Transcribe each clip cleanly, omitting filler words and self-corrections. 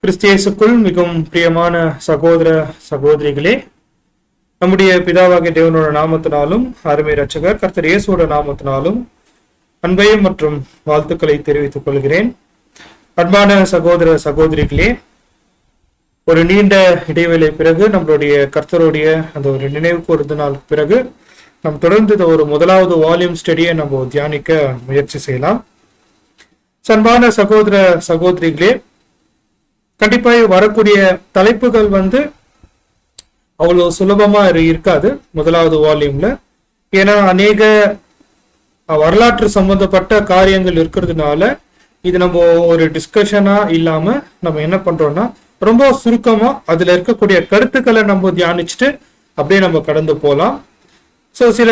கிறிஸ்தியேசுக்குள் மிகவும் பிரியமான சகோதர சகோதரிகளே, நம்முடைய பிதாவாகிய தேவனோட நாமத்தினாலும் அருமை இரட்சகர் கர்த்தர் இயேசுவோட நாமத்தினாலும் அன்பையும் மற்றும் வாழ்த்துக்களை தெரிவித்துக் கொள்கிறேன். அன்பான சகோதர சகோதரிகளே, ஒரு நீண்ட இடைவேளை பிறகு நம்மளுடைய கர்த்தருடைய அந்த ஒரு நினைவு கூர்ந்த நாள் பிறகு நாம் தொடர்ந்து இந்த ஒரு முதலாவது வால்யூம் ஸ்டடியை நம்ம தியானிக்க முயற்சி செய்யலாம். அன்பான சகோதர சகோதரிகளே, கண்டிப்பாக வரக்கூடிய தலைப்புகள் அவ்வளவு சுலபமா இருக்காது முதலாவது வால்யூம்ல. ஏன்னா அநேக வரலாற்று சம்பந்தப்பட்ட காரியங்கள் இருக்கிறதுனால இது நம்ம ஒரு டிஸ்கஷனா இல்லாம நம்ம என்ன பண்றோம்னா ரொம்ப சுருக்கமா அதுல இருக்கக்கூடிய கருத்துக்களை நம்ம தியானிச்சுட்டு அப்படியே நம்ம கடந்து போகலாம். ஸோ சில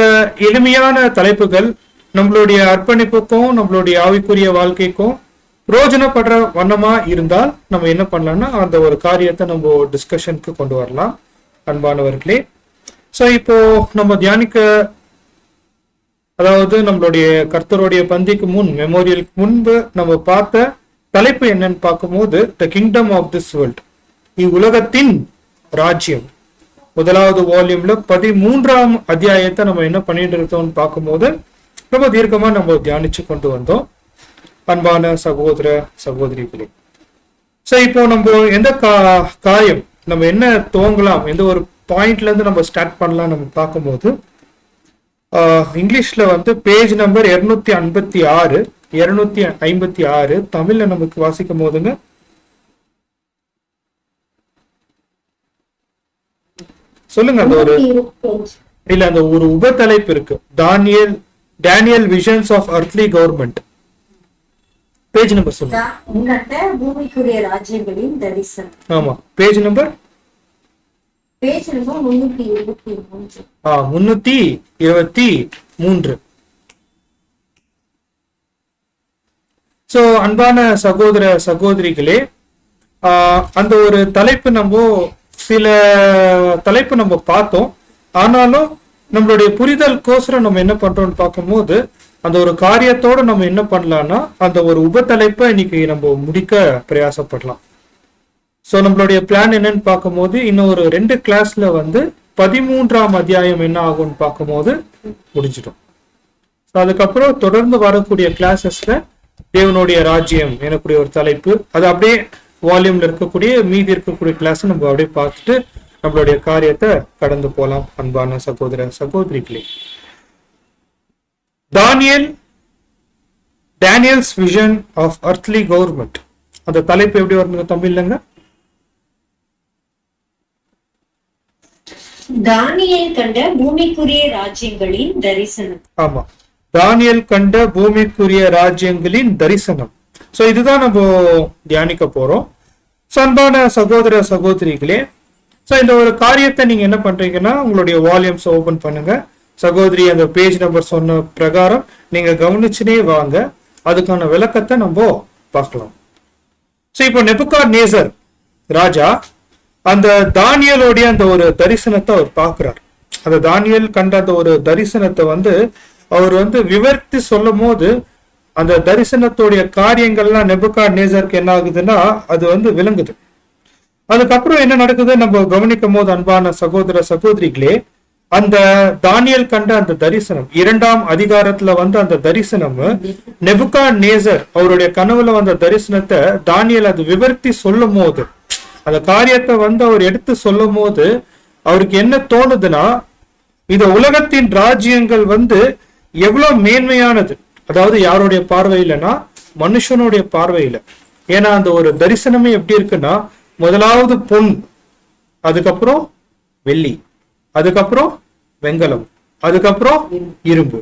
எளிமையான தலைப்புகள் நம்மளுடைய அர்ப்பணிப்புக்கும் நம்மளுடைய ஆவிக்குரிய வாழ்க்கைக்கும் பிரயோஜனப்படுற வண்ணமா இருந்தால் நம்ம என்ன பண்ணலாம்னா அந்த ஒரு காரியத்தை நம்ம டிஸ்கஷனுக்கு கொண்டு வரலாம். அன்பானவர்களே, ஸோ இப்போ நம்ம தியானிக்க, அதாவது நம்மளுடைய கர்த்தருடைய பந்திக்கு முன் மெமோரியலுக்கு முன்பு நம்ம பார்த்த தலைப்பு என்னன்னு பார்க்கும்போது the kingdom of this world, இவ்வுலகத்தின் ராஜ்யம். முதலாவது வால்யூம்ல 13ஆம் அத்தியாயத்தை நம்ம என்ன பண்ணிட்டு இருக்கோம்னு பார்க்கும்போது ரொம்ப தீர்க்கமா நம்ம தியானிச்சு கொண்டு வந்தோம். அன்பான சகோதர சகோதரிகளே, ஸோ இப்போ நம்ம எந்த காரியம் நம்ம என்ன துவங்கலாம், எந்த ஒரு பாயிண்ட்ல இருந்து நம்ம ஸ்டார்ட் பண்ணலாம் நம்ம பார்க்கும்போது இங்கிலீஷ்ல பேஜ் நம்பர் 256 தமிழ்ல நமக்கு வாசிக்கும் போதுங்க சொல்லுங்க. அந்த ஒரு இல்ல அந்த ஒரு உபதலைப்பு இருக்கு, Daniel visions of earthly government. Page number சொல்லுங்க. பூமிக்குரிய ராஜ்யங்களின் தரிசனம். ஆமா, பேஜ் நம்பர் 323. சோ அன்பான சகோதர சகோதரிகளே, அந்த ஒரு தலைப்பு சில தலைப்பு நம்ம பார்த்தோம். ஆனாலும் நம்மளுடைய புரிதல் கோசரம் நம்ம என்ன பண்றோம்னு பார்க்கும்போது அந்த ஒரு காரியத்தோட நம்ம என்ன பண்ணலாம்னா அந்த ஒரு உபத்தலைப்பை இன்னைக்கு நம்ம முடிக்க பிரயாசப்படலாம். ஸோ நம்மளுடைய பிளான் என்னன்னு பார்க்கும்போது இன்னும் ஒரு 2 கிளாஸ்ல 13ஆம் அத்தியாயம் என்ன ஆகும்னு பார்க்கும்போது முடிஞ்சிடும். ஸோ அதுக்கப்புறம் தொடர்ந்து வரக்கூடிய கிளாஸஸ்ல தேவனுடைய ராஜ்யம் எனக்கூடிய ஒரு தலைப்பு, அது அப்படியே வால்யூம்ல இருக்கக்கூடிய மீதி இருக்கக்கூடிய கிளாஸ் நம்ம அப்படியே பார்த்துட்டு நம்மளுடைய காரியத்தை கடந்து போகலாம். அன்பான சகோதர சகோதரிகளே, Daniel's vision of earthly government, அந்த தலைப்பு எப்படி வருங்க தமிழ்லங்க? தானியேல் கண்ட பூமிக்குரிய ராஜ்யங்களின் தரிசனம். ஆமா, தானியேல் கண்ட பூமிக்குரிய ராஜ்யங்களின் தரிசனம். சோ இதுதான் நம்ம தியானிக்க போறோம். அன்பான சகோதர சகோதரிகளே, சோ இந்த ஒரு காரியத்தை நீங்க என்ன பண்றீங்கன்னா உங்களுடைய வால்யூம்ஸ் ஓபன் பண்ணுங்க. சகோதரி அந்த பேஜ் நம்பர் சொன்ன பிரகாரம் நீங்க கவனிச்சுனே வாங்க, அதுக்கான விளக்கத்தை நம்ம பார்க்கலாம். சோ இப்போ நேபுகாத்நேசர் ராஜா அந்த தானியேலுடைய அந்த ஒரு தரிசனத்தை அவர் பார்க்கிறார். அந்த தானியேல் கண்ட அந்த ஒரு தரிசனத்தை அவர் விவரித்து சொல்லும் போது அந்த தரிசனத்துடைய காரியங்கள்லாம் நேபுகாத்நேசருக்கு என்ன ஆகுதுன்னா அது விளங்குது. அதுக்கப்புறம் என்ன நடக்குது நம்ம கவனிக்கும் போது அன்பான சகோதர சகோதரிகளே, அந்த தானியேல் கண்ட அந்த தரிசனம் 2ஆம் அதிகாரத்துல அந்த தரிசனம் நேபுகாத்நேசர் அவருடைய கனவுல வந்த தரிசனத்தை தானியேல் அது விவரித்து சொல்லும் போது அந்த காரியத்தை அவர் எடுத்து சொல்லும் போது அவருக்கு என்ன தோணுதுன்னா இந்த உலகத்தின் ராஜ்யங்கள் எவ்வளவு மேன்மையானது, அதாவது யாருடைய பார்வையிலனா மனுஷனுடைய பார்வையில. ஏன்னா அந்த ஒரு தரிசனமே எப்படி இருக்குன்னா முதலாவது பொன், அதுக்கப்புறம் வெள்ளி, அதுக்கப்புறம் வெங்கலம், அதுக்கப்புறம் இரும்பு.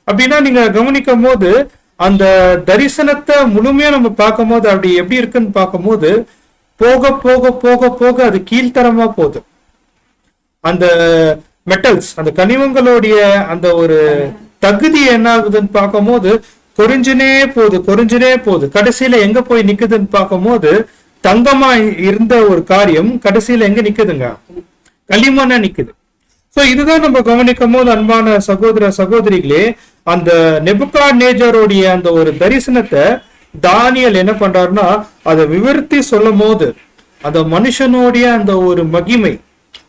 அப்படின்னா நீங்க கவனிக்கும் போது அந்த தரிசனத்தை முழுமையா நம்ம பார்க்கும் போது அப்படி எப்படி இருக்குன்னு பார்க்கும் போது போக போக போக போக அது கீழ்த்தரமா போகுது. அந்த மெட்டல்ஸ், அந்த கனிமங்களுடைய அந்த ஒரு தகுதி என்ன ஆகுதுன்னு பார்க்கும் போது குறைஞ்சுனே போகுது. கடைசியில எங்க போய் நிக்குதுன்னு பார்க்கும் போது தங்கமா இருந்த ஒரு காரியம் கடைசியில எங்க நிக்குதுங்க? களிமண்ணா நிக்குது. சோ இதுதான் நம்ம கவனிக்கும் போது அன்பான சகோதர சகோதரிகளே, அந்த நேபுகாத்நேசருடைய அந்த ஒரு தரிசனத்தை தானியேல் என்ன பண்றாருன்னா அதை விவரித்து சொல்லும் போது அந்த மனுஷனுடைய அந்த ஒரு மகிமை,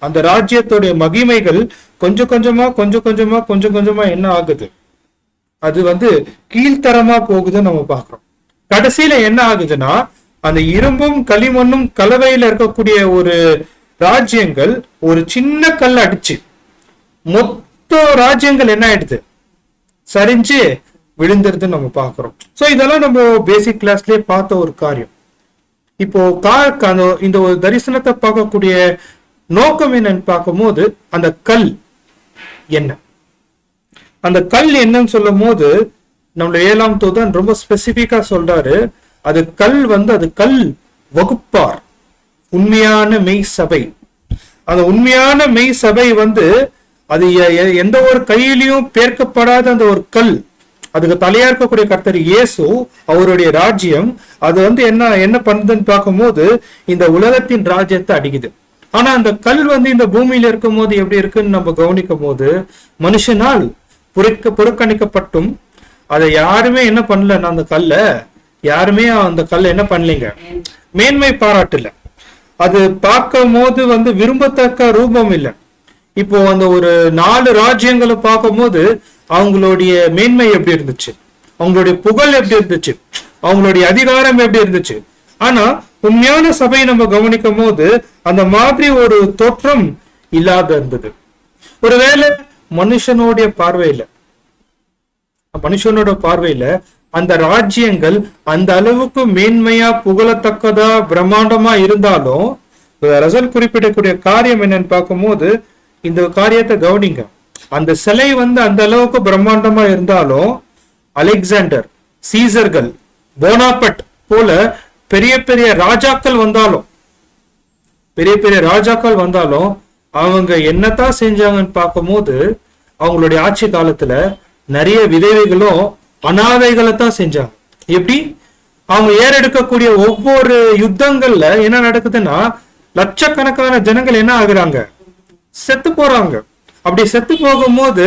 அந்த ராஜ்யத்துடைய மகிமைகள் கொஞ்சம் கொஞ்சமா என்ன ஆகுது, அது கீழ்த்தரமா போகுதுன்னு நம்ம பாக்குறோம். கடைசியில என்ன ஆகுதுன்னா, அந்த இரும்பும் களிமண்ணும் கலவையில இருக்கக்கூடிய ஒரு ராஜ்யங்கள் ஒரு சின்ன கல் அடிச்சு மொத்த ராஜ்யங்கள் என்ன ஆயிடுது, சரிஞ்சு விழுந்துருதுன்னு நம்ம பாக்குறோம். சோ இதெல்லாம் நம்ம பேசிக் கிளாஸ்லயே பார்த்த ஒரு காரியம். இப்போ இந்த ஒரு தரிசனத்தை பார்க்கக்கூடிய நோக்கம் என்னன்னு பார்க்கும்போது, அந்த கல் என்ன, அந்த கல் என்னன்னு சொல்லும் போது நம்மள 7ஆம் தூதன் ரொம்ப ஸ்பெசிபிக்கா சொல்றாரு. அது கல் அது கல் வகுப்பார், உண்மையான மெய் சபை. அந்த உண்மையான மெய் சபை அது எந்த ஒரு கையிலையும் பேர்க்கப்படாத அந்த ஒரு கல், அதுக்கு தலையா இருக்கக்கூடிய கர்த்தர் இயேசு, அவருடைய ராஜ்யம் அது என்ன பண்ணுதுன்னு பார்க்கும்போது இந்த உலகத்தின் ராஜ்யத்தை அடிக்குது. ஆனா அந்த கல் இந்த பூமியில இருக்கும் போது எப்படி இருக்குன்னு நம்ம கவனிக்கும் போது, மனுஷனால் புறக்கணிக்கப்பட்டும் அதை யாருமே என்ன பண்ணல, அந்த கல்ல யாருமே அந்த கல்ல என்ன பண்ணலைங்க, மேன்மை பாராட்டல. அது பார்க்கும் போது விரும்பத்தக்க ரூபம் இல்லை. இப்போ அந்த ஒரு 4 ராஜ்யங்களை பார்க்கும் போது அவங்களுடைய மேன்மை எப்படி இருந்துச்சு, அவங்களுடைய புகழ் எப்படி இருந்துச்சு, அவங்களுடைய அதிகாரம் எப்படி இருந்துச்சு. ஆனா உண்மையான சபையை நம்ம கவனிக்கும் போது அந்த மாதிரி ஒரு தோற்றம் இல்லாத இருந்தது. ஒருவேளை மனுஷனோட பார்வையில அந்த ராஜ்யங்கள் அந்த அளவுக்கு மேன்மையா புகழத்தக்கதா பிரம்மாண்டமா இருந்தாலும், ரசல் குறிப்பிடக்கூடிய காரியம் என்னன்னு பார்க்கும்போது இந்த காரியத்தை கவனிங்க. அந்த சிலை அந்த அளவுக்கு பிரம்மாண்டமா இருந்தாலும், அலெக்சாண்டர், சீசர்கள், போனாபட் போல பெரிய பெரிய ராஜாக்கள் வந்தாலும் அவங்க என்னத்தான் செஞ்சாங்கன்னு பார்க்கும்போது, அவங்களுடைய ஆட்சி காலத்துல நிறைய விதவைகளும் அனாதைகளை தான் செஞ்சாங்க. எப்படி? அவங்க ஏறெடுக்கக்கூடிய ஒவ்வொரு யுத்தங்கள்ல என்ன நடக்குதுன்னா, லட்சக்கணக்கான ஜனங்கள் என்ன ஆகுறாங்க, செத்து போறாங்க. அப்படி செத்து போகும்போது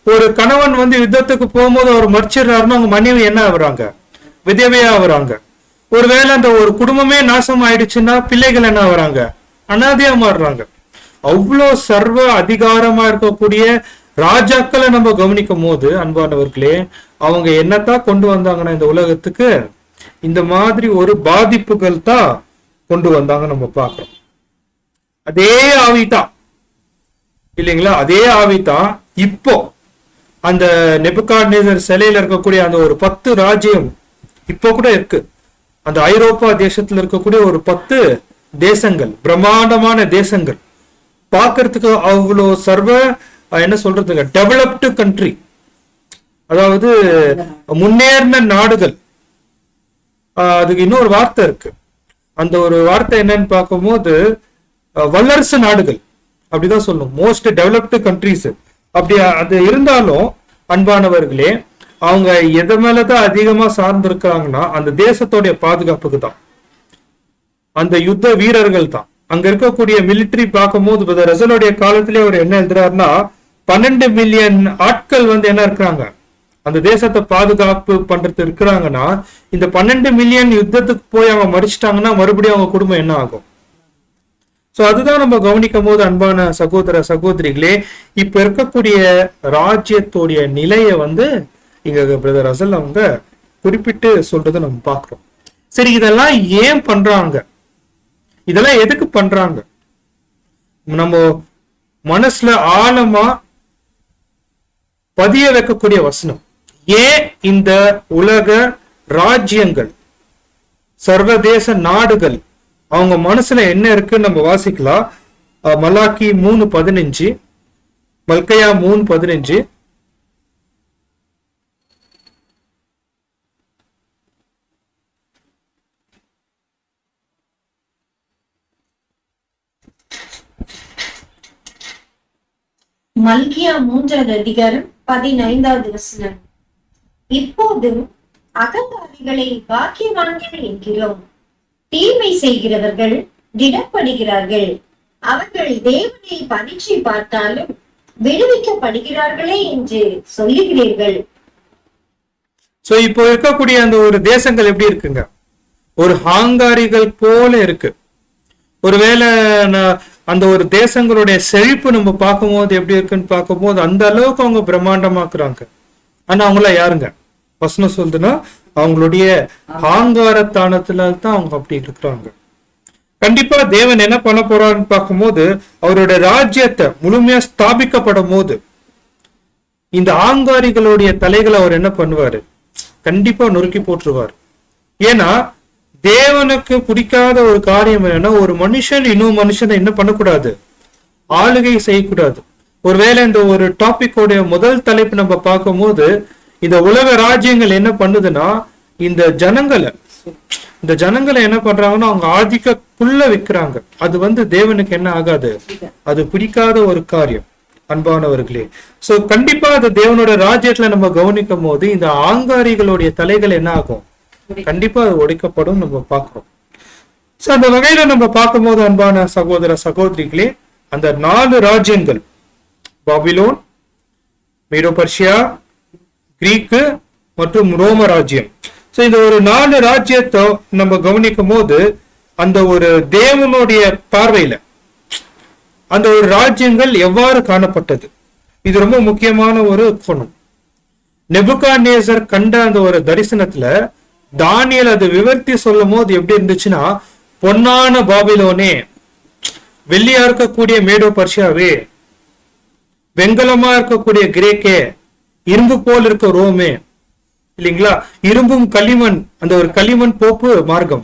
ஒரு கணவன் யுத்தத்துக்கு போகும்போது அவர் மறிச்சிடுறாருன்னா அவங்க மனைவி என்ன ஆகுறாங்க, விதவையா ஆகுறாங்க. ஒருவேளை அந்த ஒரு குடும்பமே நாசம் ஆயிடுச்சுன்னா பிள்ளைகள் என்ன ஆகுறாங்க, அனாதையா மாறுறாங்க. அவ்வளோ சர்வ அதிகாரமா இருக்கக்கூடிய ராஜாக்களை நம்ம கவனிக்கும் போது அன்பானவர்களே, அவங்க என்னத்தான் கொண்டு வந்தாங்கன்னா இந்த உலகத்துக்கு இந்த மாதிரி ஒரு பாதிப்புகள் தான் கொண்டு வந்தாங்க நம்ம பார்க்கிறோம். அதே ஆவிதான் இல்லைங்களா, அதே ஆவிதான் இப்போ அந்த நெபுகாத்நேசர் சிலையில இருக்கக்கூடிய அந்த ஒரு 10 ராஜ்யம் இப்போ கூட இருக்கு. அந்த ஐரோப்பா தேசத்துல இருக்கக்கூடிய ஒரு 10 தேசங்கள், பிரம்மாண்டமான தேசங்கள், பார்க்கறதுக்கு அவ்வளோ சர்வ என்ன சொல்றதுங்க, டெவலப்டு கண்ட்ரி, அதாவது முன்னேறின நாடுகள். அதுக்கு இன்னொரு வார்த்தை இருக்கு. அந்த ஒரு வார்த்தை என்னன்னு பார்க்கும்போது வல்லரசு நாடுகள் அப்படிதான் சொல்லும், மோஸ்ட் டெவலப்டு கண்ட்ரிஸ். அப்படி அது இருந்தாலும் அன்பானவர்களே, அவங்க எது மேலதான் அதிகமா சார்ந்திருக்கிறாங்கன்னா அந்த தேசத்தோடைய பாதுகாப்புக்கு தான், அந்த யுத்த வீரர்கள் தான். அங்க இருக்கக்கூடிய மிலிட்டரி பார்க்கும் போது ரசலுடைய காலத்திலே அவர் என்ன எழுதுறாருன்னா, 12 மில்லியன் ஆட்கள் என்ன இருக்கிறாங்க, அந்த தேசத்தை பாதுகாப்பு பண்றது இருக்கிறாங்கன்னா, இந்த 12 மில்லியன் யுத்தத்துக்கு போய் அவங்க மறிச்சிட்டாங்கன்னா மறுபடியும் அவங்க குடும்பம் என்ன ஆகும். சோ அதுதான் நம்ம கவனிக்கும் போது அன்பான சகோதர சகோதரிகளே, இப்ப இருக்கக்கூடிய ராஜ்யத்தோடைய நிலையை இங்க பிரதர் ரசல் அவங்க குறிப்பிட்டு சொல்றதை நம்ம பார்க்கிறோம். சரி, இதெல்லாம் ஏன் பண்றாங்க, இதெல்லாம் எதுக்கு பண்றாங்க? நம்ம மனசுல ஆழமா பதிய வைக்கக்கூடிய வசனம். ஏன் இந்த உலக ராஜ்யங்கள், சர்வதேச நாடுகள் அவங்க மனசுல என்ன இருக்குன்னு நம்ம வாசிக்கலாம். மலாக்கி 3:15, மல்கையா 3:15. மல்கியா 3வது அதிகாரம் 15வது வசனம். இப்போதும் அகங்காரிகளை பாக்கியவான்கள் என்கிறோம், தீமை செய்கிறவர்கள் திடப்படுகிறார்கள், அவர்கள் தேவனை பரீட்சை பார்த்தாலும் விடுவிக்கப்படுகிறார்களே என்று சொல்லுகிறீர்கள். சோ இப்போ இருக்கக்கூடிய அந்த ஒரு தேசங்கள் எப்படி இருக்குங்க, ஒரு ஹாங்காரிகள் போல இருக்கு. ஒருவேளை அந்த ஒரு தேசங்களுடைய செழிப்பு நம்ம பார்க்கும்போது எப்படி இருக்குன்னு பார்க்கும்போது அந்த அளவுக்கு அவங்க பிரம்மாண்டமாக்குறாங்க. ஆனா அவங்கள யாருங்க? வசனம் சொல்லுதுன்னா அவங்களுடைய ஆங்காரத்தானத்துல தான் அவங்க அப்படி இருக்கிறாங்க. கண்டிப்பா தேவன் என்ன பண்ண போறாருன்னு பார்க்கும்போது அவருடைய ராஜ்யத்தை முழுமையா ஸ்தாபிக்கப்படும் போது இந்த ஆங்காரிகளுடைய தலைகளை அவர் என்ன பண்ணுவாரு? கண்டிப்பா நொறுக்கி போட்டுருவார். ஏன்னா தேவனுக்கு பிடிக்காத ஒரு காரியம் என்னன்னா, ஒரு மனுஷன் இன்னொரு மனுஷனை என்ன பண்ணக்கூடாது? ஆளுகை செய்யக்கூடாது. ஒருவேளை இந்த ஒரு டாபிக்கோடைய முதல் தலைப்பு நம்ம பார்க்கும்போது இந்த உலக ராஜ்யங்கள் என்ன பண்ணுதுன்னா இந்த ஜனங்களை என்ன பண்றாங்கன்னா அவங்க ஆதிக்கக்குள்ள வைக்கிறாங்க. அது தேவனுக்கு என்ன ஆகாது? அது பிடிக்காத ஒரு காரியம் அன்பானவர்களே. சோ கண்டிப்பா அது தேவனோட ராஜ்யத்துல நம்ம கவனிக்கும் போது இந்த ஆங்காரிகளுடைய தலைகள் என்ன ஆகும்? கண்டிப்பா அது உடைக்கப்படும் நம்ம பார்க்கிறோம். சோ அந்த வகையில நம்ம பார்க்கும்போது அன்பான சகோதர சகோதரிகளே, அந்த 4 ராஜ்யங்கள் பாபிலோன், மீடோ பர்ஷியா, கிரீக்கு மற்றும் ரோம ராஜ்யம். சோ இந்த ஒரு 4 ராஜ்யத்தை நம்ம கவனிக்கும் போது அந்த ஒரு தேவனுடைய பார்வையில அந்த ஒரு ராஜ்யங்கள் எவ்வாறு காணப்பட்டது, இது ரொம்ப முக்கியமான ஒரு கோணம். நெபுகாத்நேசர் கண்ட அந்த ஒரு தரிசனத்துல தானியேல் அது விவரித்து சொல்லும் போது எப்படி இருந்துச்சுன்னா, பொன்னான பாபிலோனே, வெள்ளியா இருக்கக்கூடிய மேடோ பர்ஷியாவே, வெங்கலமா இருக்கக்கூடிய கிரேக்கே, இரும்பு போல் இருக்க ரோமே, இல்லைங்களா, இரும்பும் களிமண், அந்த ஒரு களிமண் போப்பு மார்க்கம்.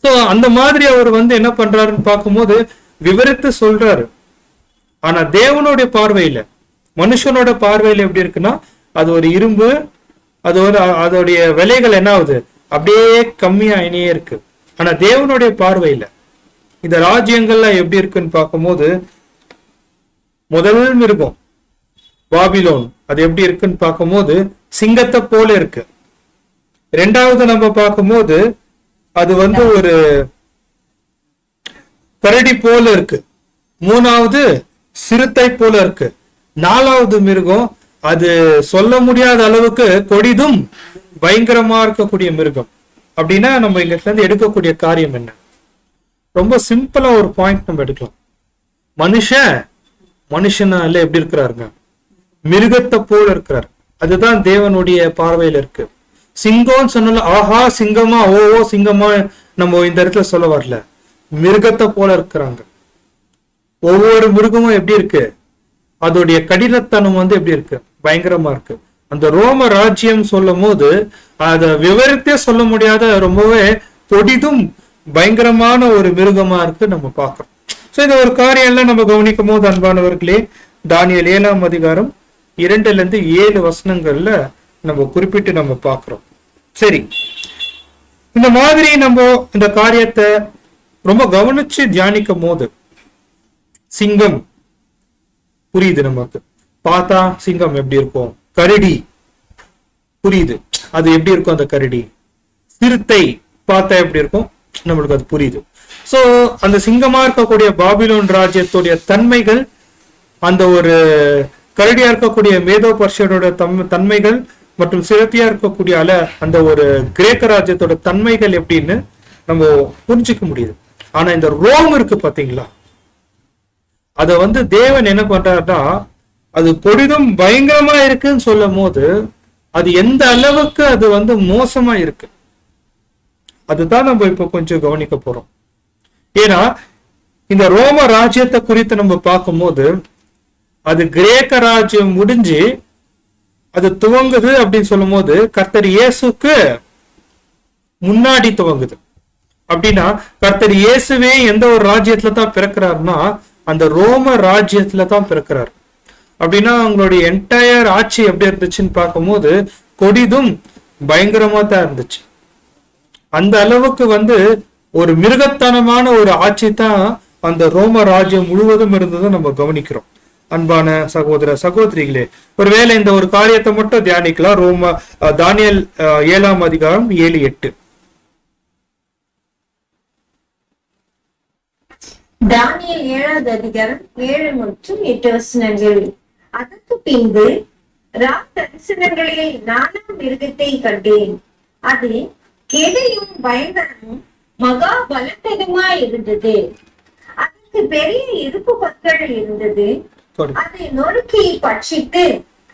சோ அந்த மாதிரி அவர் என்ன பண்றாருன்னு பார்க்கும்போது விவரித்து சொல்றாரு. ஆனா தேவனுடைய பார்வையில, மனுஷனோட பார்வையில எப்படி இருக்குன்னா அது ஒரு இரும்பு, அது அதோடைய விலைகள் என்ன ஆகுது? அப்படியே கம்மியாயினே இருக்கு. ஆனா தேவனுடைய பார்வையில இந்த ராஜ்யங்கள்லாம் எப்படி இருக்குன்னு பார்க்கும்போது முதல் மிருகம் பாபிலோன் அது எப்படி இருக்குன்னு பார்க்கும்போது சிங்கத்தை போல இருக்கு. ரெண்டாவது நம்ம பார்க்கும்போது அது ஒரு கரடி போல இருக்கு. மூணாவது சிறுத்தை போல இருக்கு. நாலாவது மிருகம் அது சொல்ல முடியாத அளவுக்கு கொடிதும் பயங்கரமா இருக்கக்கூடிய மிருகம். அப்படின்னா நம்ம இங்க இருந்து எடுக்கக்கூடிய காரியம் என்ன? ரொம்ப சிம்பிளா ஒரு பாயிண்ட் நம்ம எடுக்கலாம். மனுஷனால எப்படி இருக்கிறாருங்க? மிருகத்தை போல இருக்கிறார். அதுதான் தேவனுடைய பார்வையில இருக்கு. சிங்கம்னு சொன்னால ஆஹா சிங்கமா ஓ சிங்கமா நம்ம இந்த இடத்துல சொல்ல வரல. மிருகத்தை போல இருக்கிறாங்க. ஒவ்வொரு மிருகமும் எப்படி இருக்கு? அதோடைய கடினத்தனம் எப்படி இருக்கு? பயங்கரமா இருக்கு. அந்த ரோம ராஜ்யம் சொல்லும் போது அதை விவரித்தே சொல்ல முடியாத ரொம்பவே பொடிதும் பயங்கரமான ஒரு மிருகமா இருக்கு நம்ம பார்க்கிறோம். சோ இந்த ஒரு காரியம் எல்லாம் நம்ம கவனிக்கும் போது அன்பானவர்களே, தானியேல் 7ஆம் அதிகாரம் 2-7 வசனங்கள்ல நம்ம குறிப்பிட்டு நம்ம பார்க்கிறோம். சரி, இந்த மாதிரி நம்ம இந்த காரியத்தை ரொம்ப கவனிச்சு தியானிக்கும் போது சிங்கம் புரியுது நமக்கு. பார்த்தா சிங்கம் எப்படி இருக்கும்? கரடி புரியுது, அது எப்படி இருக்கும் அந்த கரடி. சிறுத்தை பார்த்தா எப்படி இருக்கும் நம்மளுக்கு அது புரியுது. சோ அந்த சிங்கமா இருக்கக்கூடிய பாபிலோன் ராஜ்யத்துடைய தன்மைகள், அந்த ஒரு கரடியா இருக்கக்கூடிய மேதோ பர்ஷியனோட தன்மைகள் மற்றும் சிறுத்தையா இருக்கக்கூடிய அந்த ஒரு கிரேக்க ராஜ்யத்தோட தன்மைகள் எப்படின்னு நம்ம புரிஞ்சுக்க முடியுது. ஆனா இந்த ரோம் இருக்கு பாத்தீங்களா, அத தேவன் என்ன பண்றாருன்னா அது பொடிதும் பயங்கரமா இருக்குன்னு சொல்லும் போது அது எந்த அளவுக்கு அது மோசமா இருக்கு அதுதான் நம்ம இப்ப கொஞ்சம் கவனிக்க போறோம். ஏன்னா இந்த ரோம ராஜ்யத்தை குறித்து நம்ம பார்க்கும்போது அது கிரேக்க ராஜ்யம் முடிஞ்சு அது துவங்குது அப்படின்னு சொல்லும் போது கர்த்தர் இயேசுக்கு முன்னாடி துவங்குது. அப்படின்னா கர்த்தர் இயேசுவே எந்த ஒரு ராஜ்யத்துல தான் பிறக்கிறாருன்னா அந்த ரோம ராஜ்யத்துல தான் பிறக்கிறார். அப்படின்னா அவங்களுடைய என்டையர் ஆட்சி எப்படி இருந்துச்சுன்னு பார்க்கும்போது கொடிதும் பயங்கரமா தான் இருந்துச்சு. அந்த அளவுக்கு ஒரு மிருகத்தனமான ஒரு ஆட்சி தான் அந்த ரோம ராஜ்யம் முழுவதும் இருந்ததை நம்ம கவனிக்கிறோம். அன்பான சகோதர சகோதரிகளே, ஒருவேளை இந்த ஒரு காரியத்தை மட்டும் தியானிக்கலாம். தானியேல் 7ஆம் அதிகாரம் 7-8. தானியேல் 7வது அதிகாரம் 7 மற்றும் 8 வசனங்கள். அதற்கு பின்பு தரிசனங்களில் 4ஆம் மிருகத்தை கண்டேன். அது கெடையும் பயங்கரமும் மகா பலத்ததுமாய் இருந்தது. அதற்கு பெரிய இருப்பு பற்கள் இருந்தது. அதை நொறுக்கி பட்சித்து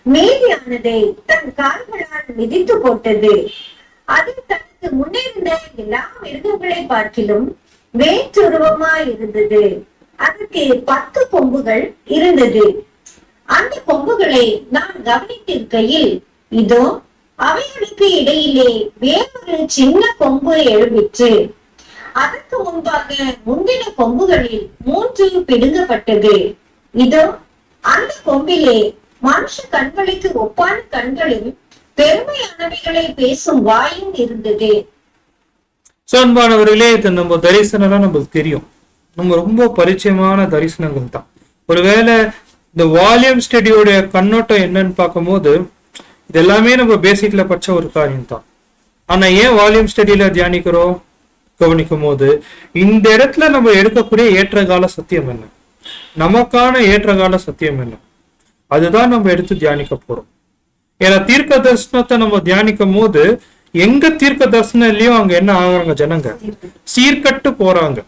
மீதியானதை தன் கால்களால் மிதித்து போட்டது. அது தனக்கு முன்னிருந்த எல்லா மிருகங்களை பார்க்கிலும் வேற்றுருவமாய் இருந்தது. அதற்கு 10 கொம்புகள் இருந்தது. அந்த கொம்புகளை நான் கவனித்திருக்கையில், இதோ அவைகளுக்கு இடையிலே வேறொரு சின்ன கொம்பு எழும்பிற்று. அதற்கு முன்பாக முந்தின கொம்புகளில் 3 பிடுங்கப்பட்டது. இதோ அந்த கொம்பிலே மனுஷ கண்களுக்கு ஒப்பான கண்களும் பெருமையானவைகளை பேசும் வாயும் இருந்தது. அன்பானவர்களே, இது நம்ம தரிசனம் நம்மளுக்கு தெரியும். நம்ம ரொம்ப பரிச்சயமான தரிசனங்கள் தான். ஒருவேளை இந்த வால்யூம் ஸ்டடியோட கண்ணோட்டம் என்னன்னு பார்க்கும்போது இது எல்லாமே நம்ம பேசிக்ல படிச்ச ஒரு காரியம் தான். ஆனா ஏன் வால்யூம் ஸ்டடியில தியானிக்கிறோம் கவனிக்கும் போது இந்த இடத்துல நம்ம எடுக்கக்கூடிய ஏற்றகால சத்தியம் என்ன, நமக்கான ஏற்றகால சத்தியம் என்ன, அதுதான் நம்ம எடுத்து தியானிக்க போறோம். ஏன்னா தீர்க்க தரிசனத்தை நம்ம தியானிக்கும் போது எங்க தீர்க்க தரிசனம் இல்லையோ அங்க என்ன ஆகுறாங்க, ஜனங்க சீர்கட்டு போறாங்க.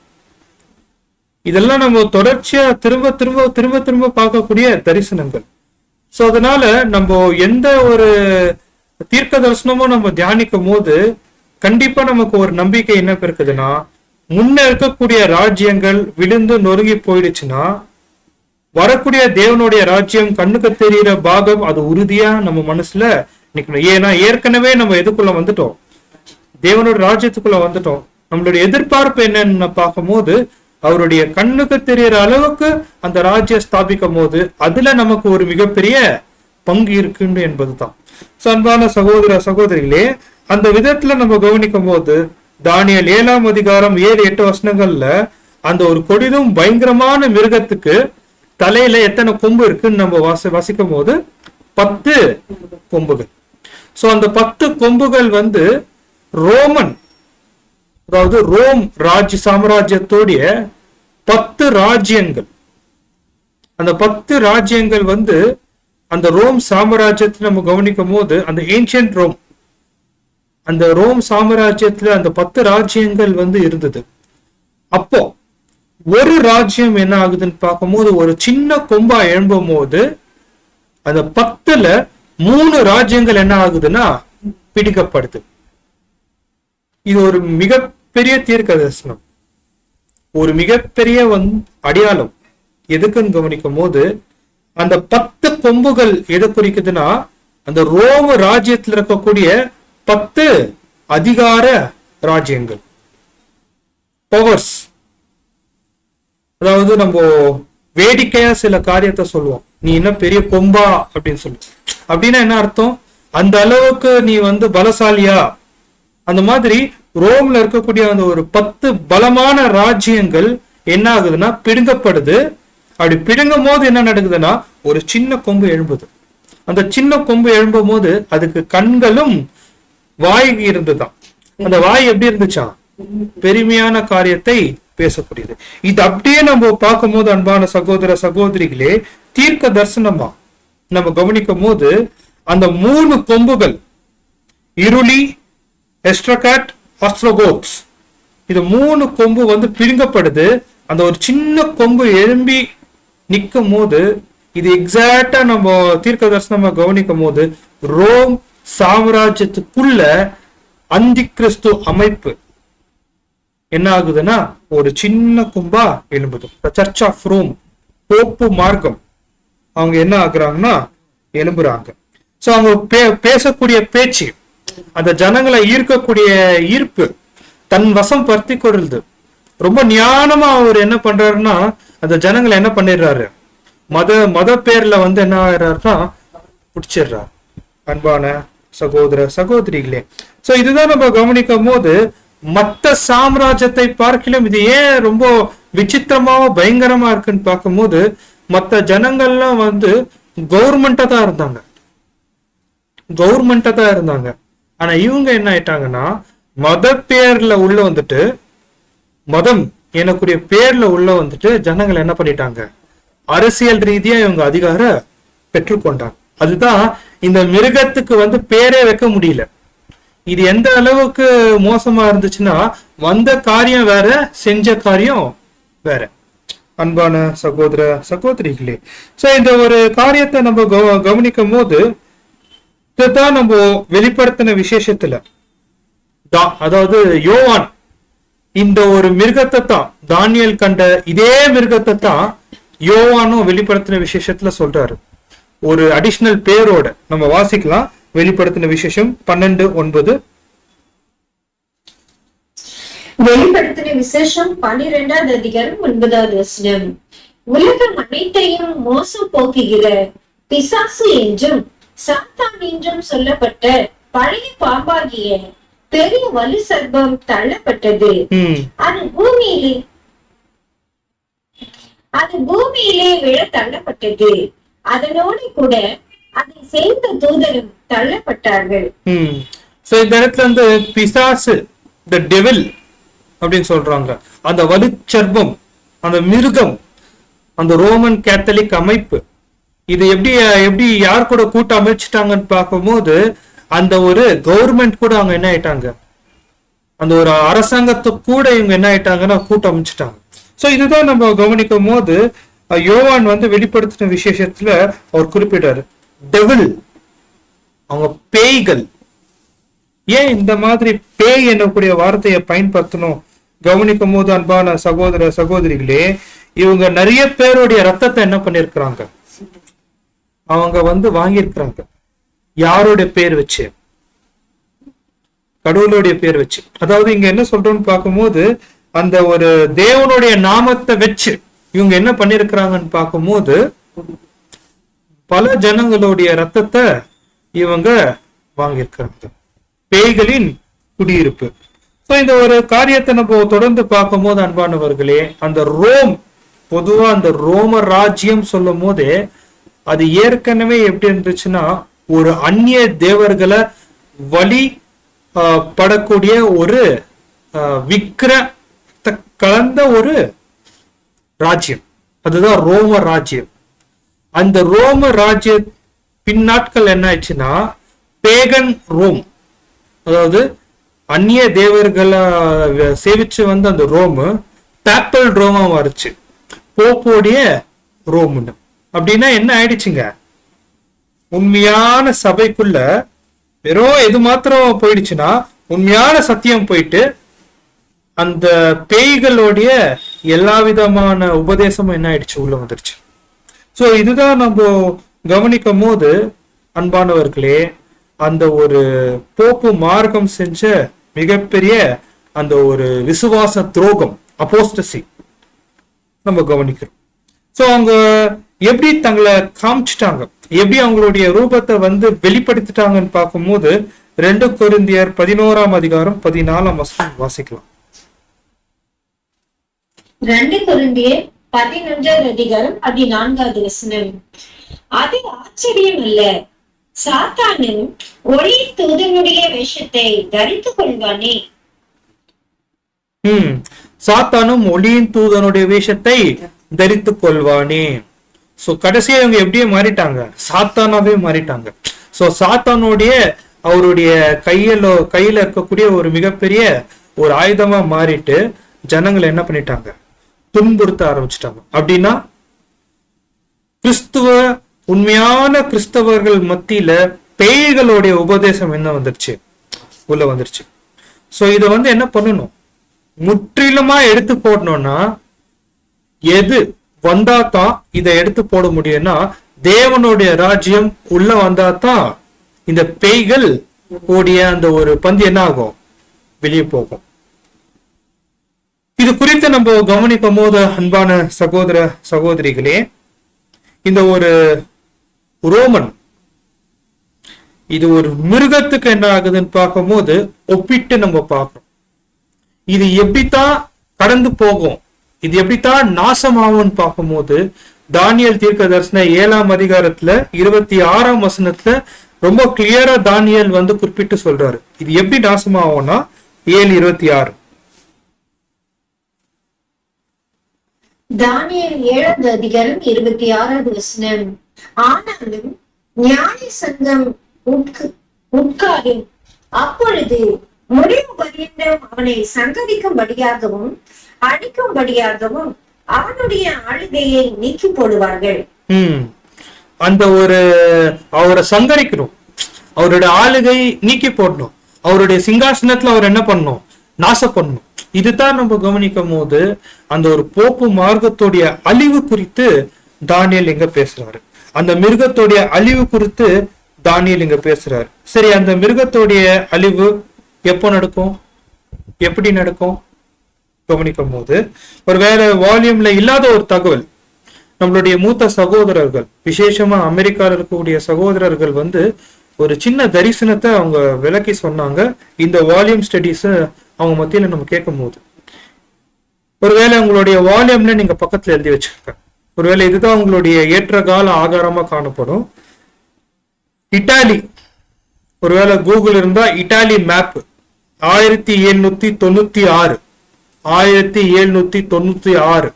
இதெல்லாம் நம்ம தொடர்ச்சியா திரும்ப திரும்ப திரும்ப திரும்ப பார்க்கக்கூடிய தரிசனங்கள். சோ அதனால நம்ம எந்த ஒரு தீர்க்க தரிசனமும் நம்ம தியானிக்கும் போது கண்டிப்பா நமக்கு ஒரு நம்பிக்கை என்ன இருக்குதுன்னா, முன்ன இருக்கக்கூடிய ராஜ்யங்கள் விழுந்து நொறுங்கி போயிடுச்சுன்னா வரக்கூடிய தேவனுடைய ராஜ்யம் கண்ணுக்கு தெரிகிற பாகம் அது உறுதியா நம்ம மனசுல நிக்கணும். ஏன்னா ஏற்கனவே நம்ம எதுக்குள்ள வந்துட்டோம், தேவனோட ராஜ்யத்துக்குள்ள வந்துட்டோம். நம்மளுடைய எதிர்பார்ப்பு என்னன்னு பார்க்கும் போது அவருடைய கண்ணுக்கு தெரியற அளவுக்கு அந்த ராஜ்யம் ஸ்தாபிக்கும் போது அதுல நமக்கு ஒரு மிகப்பெரிய பங்கு இருக்குன்னு என்பதுதான். அன்பான சகோதர சகோதரிகளே, அந்த விதத்துல நம்ம கவனிக்கும் போது தானியேல் 7ஆம் அதிகாரம் 7-8 வசனங்கள்ல அந்த ஒரு கொடிதும் பயங்கரமான மிருகத்துக்கு தலையில எத்தனை கொம்பு இருக்குன்னு நம்ம வாசிக்கும் போது 10 கொம்புகள். சோ அந்த 10 கொம்புகள் ரோமன், அதாவது ரோம் சாம்ராஜ்யத்தோடைய 10 ராஜ்யங்கள். அந்த 10 ராஜ்யங்கள் அந்த ரோம் சாம்ராஜ்யத்தை நம்ம கவனிக்கும் போது அந்த ஏன்ஷியன்ட் ரோம், அந்த ரோம் சாம்ராஜ்யத்துல அந்த 10 ராஜ்யங்கள் இருந்தது. அப்போ ஒரு ராஜ்யம் என்ன ஆகுதுன்னு பார்க்கும்போது ஒரு சின்ன கொம்பா எழும்பும் போது அந்த 10ல 3 ராஜ்யங்கள் என்ன ஆகுதுன்னா பிடிக்கப்படுது. இது ஒரு மிகப்பெரிய தீர்க்க தரிசனம், ஒரு மிகப்பெரிய அடையாளம். எதுக்குன்னு கவனிக்கும் போது அந்த 10 கொம்புகள் எதை குறிக்குதுன்னா அந்த ரோம ராஜ்யத்தில் இருக்கக்கூடிய 10 அதிகார ராஜ்யங்கள், பவர்ஸ். அதாவது நம்ம வேடிக்கையா சில காரியத்தை சொல்லுவோம், நீ என்ன பெரிய கொம்பா அப்படின்னு சொல்லு. அப்படின்னா என்ன அர்த்தம், அந்த அளவுக்கு நீ பலசாலியா. அந்த மாதிரி ரோம்ல இருக்கக்கூடிய அந்த ஒரு 10 பலமான ராஜ்யங்கள் என்ன ஆகுதுன்னா பிடுங்கப்படுது. அப்படி பிடுங்கும் போது என்ன நடக்குதுன்னா ஒரு சின்ன கொம்பு எழும்புது. அந்த சின்ன கொம்பு எழும்பும் போது அதுக்கு கண்களும் வாய் இருந்துதான். அந்த வாய் எப்படி இருந்துச்சா, பெருமையான காரியத்தை பேசக்கூடியது. இது அப்படியே நம்ம பார்க்கும் போது அன்பான சகோதர சகோதரிகளே, தீர்க்க தரிசனமா நம்ம கவனிக்கும் போது அந்த 3 கொம்புகள் இருளி, எஸ்ட்ரகாட், ஆஸ்ட்ரோகோப்ஸ், இது 3 கொம்பு பிடுங்கப்படுது. அந்த ஒரு சின்ன கொம்பு எழும்பி நிற்கும் போது இது எக்ஸாக்டா நம்ம தீர்க்க தரிசனமா கவனிக்கும் போது ரோம் சாம்ராஜ்யத்துக்குள்ள அந்தி கிறிஸ்து அமைப்பு என்ன ஆகுதுன்னா ஒரு சின்ன கொம்பா எழும்புது. சர்ச் ஆஃப் ரோம், போப்பு மார்க்கம், அவங்க என்ன ஆகுறாங்கன்னா எழும்புறாங்க. சோ அவங்க பேசக்கூடிய பேச்சு, அந்த ஜனங்களை ஈர்க்கக்கூடிய ஈர்ப்பு தன் வசம் பருத்தி கொள்ளுது. ரொம்ப ஞானமா அவர் என்ன பண்றாருன்னா அந்த ஜனங்களை என்ன பண்ணிடுறாரு, மத பேர்ல என்ன ஆகிறாருன்னா பிடிச்சிடுறாரு. அன்பான சகோதர சகோதரிகளே, சோ இதுதான் நம்ம கவனிக்கும் போது மத்த சாம்ராஜ்யத்தை பார்க்கலாம் இது ஏன் ரொம்ப விசித்திரமாவோ பயங்கரமா இருக்குன்னு பார்க்கும்போது மத்த ஜனங்கள்லாம் கவர்மெண்டா தான் இருந்தாங்க. ஆனா இவங்க என்ன ஆயிட்டாங்கன்னா மத பேர்ல உள்ள மதம் எனக்குரிய பேர்ல உள்ள ஜனங்கள் என்ன பண்ணிட்டாங்க, அரசியல் ரீதியா இவங்க அதிகார பெற்றுக்கொண்டாங்க. அதுதான் இந்த மிருகத்துக்கு பேரே வைக்க முடியல. இது எந்த அளவுக்கு மோசமா இருந்துச்சுன்னா வந்த காரியம் வேற, செஞ்ச காரியம் வேற. அன்பான சகோதர சகோதரிகளே. சோ இந்த ஒரு காரியத்தை நம்ம கவனிக்கும் போது இதுதான் நம்ம வெளிப்படுத்தின விசேஷத்துல அதாவது யோவான் இந்த ஒரு மிருகத்தை தான் தானியேல் கண்ட இதே மிருகத்தை தான் யோவானும் வெளிப்படுத்தின விசேஷத்துல சொல்றாரு. ஒரு அடிஷனல் பேரோட நம்ம வாசிக்கலாம். வெளிப்படுத்தின விசேஷம் 12:9. வெளிப்படுத்தின விசேஷம் 12வது அதிகாரம் 9வது வசனம். உலகம் அனைத்தையும் மோசம் போக்குகிற பிசாசு என்றும் சாத்தான் என்றும் சொல்லப்பட்ட பழைய பாம்பாகிய பெரிய வலு சர்ப்பம் தள்ளப்பட்டது. அது பூமியிலே விழ தள்ளப்பட்டது. அதனோடு கூட அதை சேர்ந்த தூதரும் தள்ளப்பட்டார்கள். இந்த இடத்துல வந்து பிசாசு, தி டெவில் அப்படின்னு சொல்றாங்க. அந்த வலுச்சர்பம், அந்த மிருகம், அந்த ரோமன் கேத்தலிக் அமைப்பு, இது எப்படி யார் கூட கூட்டம் அமைச்சிட்டாங்கன்னு பார்க்கும்போது அந்த ஒரு கவர்மெண்ட் கூட அவங்க என்ன ஆயிட்டாங்க, அந்த ஒரு அரசாங்கத்தை கூட இவங்க என்ன ஆயிட்டாங்கன்னா கூட்டம் அமைச்சிட்டாங்க. சோ இதுதான் நம்ம கவனிக்கும் போது யோவான் வந்து வெளிப்படுத்தின விசேஷத்துல அவர் குறிப்பிட்டாரு டெவில், அவங்க பேய்கள். ஏன் இந்த மாதிரி பேய் என்னக்கூடிய வார்த்தையை பயன்படுத்தணும் கவனிக்கும் போது அன்பான சகோதர சகோதரிகளே, இவங்க நிறைய பேருடைய ரத்தத்தை என்ன பண்ணிருக்கிறாங்க, அவங்க வந்து வாங்கியிருக்கிறாங்க. யாருடைய பேர் வச்சு? கடவுளுடைய பேர் வச்சு. அதாவது இங்க என்ன சொல்றோம்னு பார்க்கும்போது அந்த ஒரு தேவனுடைய நாமத்தை வச்சு இவங்க என்ன பண்ணிருக்கிறாங்கன்னு பார்க்கும்போது பல ஜனங்களுடைய ரத்தத்தை இவங்க வாங்கியிருக்கிறாங்க. பேய்களின் குடியிருப்பு. இந்த ஒரு காரியத்தை நம்ம தொடர்ந்து பார்க்கும் போது அன்பானவர்களே, அந்த ரோம், பொதுவா அந்த ரோம ராஜ்யம் சொல்லும் போதே அது ஏற்கனவே எப்படி இருந்துச்சுன்னா ஒரு அந்நிய தேவர்களை வழி படக்கூடிய ஒரு விக்கிர கலந்த ஒரு ராஜ்யம். அதுதான் ரோம ராஜ்யம். அந்த ரோம ராஜ்ய பின்னாட்கள் என்ன ஆயிடுச்சுன்னா பேகன் ரோம், அதாவது அந்நிய தேவர்களை சேவிச்சு வந்து அந்த ரோமு பேப்பல் ரோமா மாறுச்சு, போப்போடைய ரோம்னு. அப்படின்னா என்ன ஆயிடுச்சுங்க, உண்மையான சபைக்குள்ள வெறும் எது மாத்திரம் போயிடுச்சுன்னா உண்மையான சத்தியம் போயிட்டு அந்த பேய்களுடைய எல்லா விதமான உபதேசமும் என்ன ஆயிடுச்சு, உள்ள வந்துருச்சு. சோ இதுதான் நம்ம கவனிக்கும் போது அன்பானவர்களே, அந்த ஒரு போப்பு மார்க்கம் செஞ்ச மிகப்பெரிய அந்த ஒரு விசுவாச துரோகம், அப்போஸ்டசி நம்ம கவனிக்கிறோம். சோ அவங்க எப்படி தங்களை காமிச்சிட்டாங்க, எப்படி அவங்களுடைய ரூபத்தை வந்து வெளிப்படுத்திட்டாங்கன்னு பார்க்கும்போது 2 கொரிந்தியர் 11ஆம் அதிகாரம் 14ஆம் வசனம் வாசிக்கலாம். 2 கொரிந்தியர் 11வது அதிகாரம் 14வது வசனம். அது ஆச்சரியம் அல்ல, சாத்தானும் ஒளி தூதனுடைய வேஷத்தை தரித்துக் கொள்வானே. சாத்தானும் ஒளியின் தூதனுடைய வேஷத்தை தரித்துக் கொள்வானே. சோ கடைசியா இவங்க எப்படியே மாறிட்டாங்க, சாத்தானாவே மாறிட்டாங்க. சோ சாத்தானுடைய அவருடைய கையில இருக்கக்கூடிய ஒரு மிகப்பெரிய ஒரு ஆயுதமா மாறிட்டு ஜனங்களை என்ன பண்ணிட்டாங்க, துன்புறுத்த ஆரம்பிச்சிட்டாங்க. அப்படின்னா கிறிஸ்துவ உண்மையான கிறிஸ்தவர்கள் மத்தியில பேய்களுடைய உபதேசம் என்ன வந்துருச்சு, உள்ள வந்துருச்சு. சோ இத வந்து என்ன பண்ணணும், முற்றிலுமா எடுத்து போடணும்னா எது வந்தா தான் இதை எடுத்து போட முடியும்னா தேவனுடைய ராஜ்யம் உள்ள வந்தா தான் இந்த பேய்கள் ஓடிய அந்த ஒரு பந்து என்ன ஆகும், வெளியே போகும். இது குறித்து நம்ம கவனிக்கும் போது அன்பான சகோதர சகோதரிகளே, இந்த ஒரு ரோமன் இது ஒரு மிருகத்துக்கு என்ன ஆகுதுன்னு பார்க்கும்போது ஒப்பிட்டு நம்ம பார்க்கிறோம். இது எப்படித்தான் கடந்து போகும், இது எப்படித்தான் நாசமாகும்னு பார்க்கும்போது தானியேல் தீர்க்க தரிசன 7ஆம் அதிகாரத்துல 26ஆம் வசனத்துல ரொம்ப கிளியரா தானியேல் வந்து குறிப்பிட்டு சொல்றாரு இது எப்படி நாசமாகும்னா 7:26. தானியேல் 7வது அதிகாரம் 26வது வசனம். ஆனாலும் ஞானி சங்கம் உட்காரும், அப்பொழுது முடிவு பரியந்தம் அவனை சங்கதிக்கும்படியாகவும் அடிக்கும்படியாகவும் அவனுடைய ஆளுகையை நீக்கி போடுவார்கள். அந்த ஒரு அவரை சங்கரிக்கணும், அவருடைய ஆளுகை நீக்கி போடணும், அவருடைய சிங்காசனத்துல அவர் என்ன பண்ணணும், நாச பண்ணணும். இதுதான் நம்ம கவனிக்கும் போது அந்த ஒரு போப்பு மார்க்கத்துடைய அழிவு குறித்து தானியேல் இங்க பேசுறாரு. அந்த மிருகத்துடைய அழிவு குறித்து தானியேல் இங்க பேசுறாரு. சரி, அந்த மிருகத்துடைய அழிவு எப்போ நடக்கும், எப்படி நடக்கும் கவனிக்கும் போது, ஒருவேளை வால்யூம்ல இல்லாத ஒரு தகவல் நம்மளுடைய மூத்த சகோதரர்கள், விசேஷமா அமெரிக்காவில் இருக்கக்கூடிய சகோதரர்கள் ஒரு சின்ன தரிசனத்தை அவங்க விளக்கி சொன்னாங்க. இந்த வால்யூம் ஸ்டடிஸ் அவங்க மத்தியில நம்ம கேட்கும் போது, ஒருவேளை உங்களுடைய வால்யூம்ல நீங்க பக்கத்துல எழுதி வச்சுக்க, ஒருவேளை இதுதான் உங்களுடைய ஏற்ற கால ஆதாரமா காணப்படும். இட்டாலி, ஒருவேளை கூகுள் இருந்தா இட்டாலி மேப் 1796 1796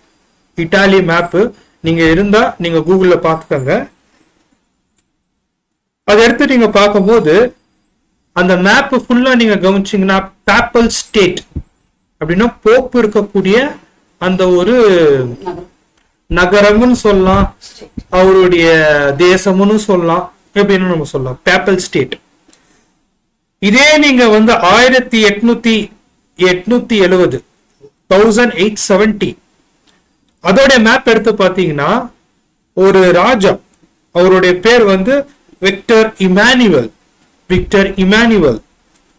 இட்டாலி மேப் நீங்க இருந்தா நீங்க கூகுள்ல பாத்துக்கோங்க. அதை எடுத்து நீங்க பார்க்கும்போது அந்த மேப் ஃபுல்லா நீங்க கவனிச்சீங்கன்னா பேப்பல் ஸ்டேட் அப்படின்னா போப்பு இருக்கக்கூடிய அந்த ஒரு நகரம்னு சொல்லலாம், அவருடைய தேசம்னு சொல்லலாம், எப்படின்னு நம்ம சொல்லலாம் பேப்பல் ஸ்டேட். இதே நீங்க 1870 அதோட மேப் எடுத்து பாத்தீங்கன்னா ஒரு ராஜா, அவருடைய பேர் விக்டர் இமானுவேல்.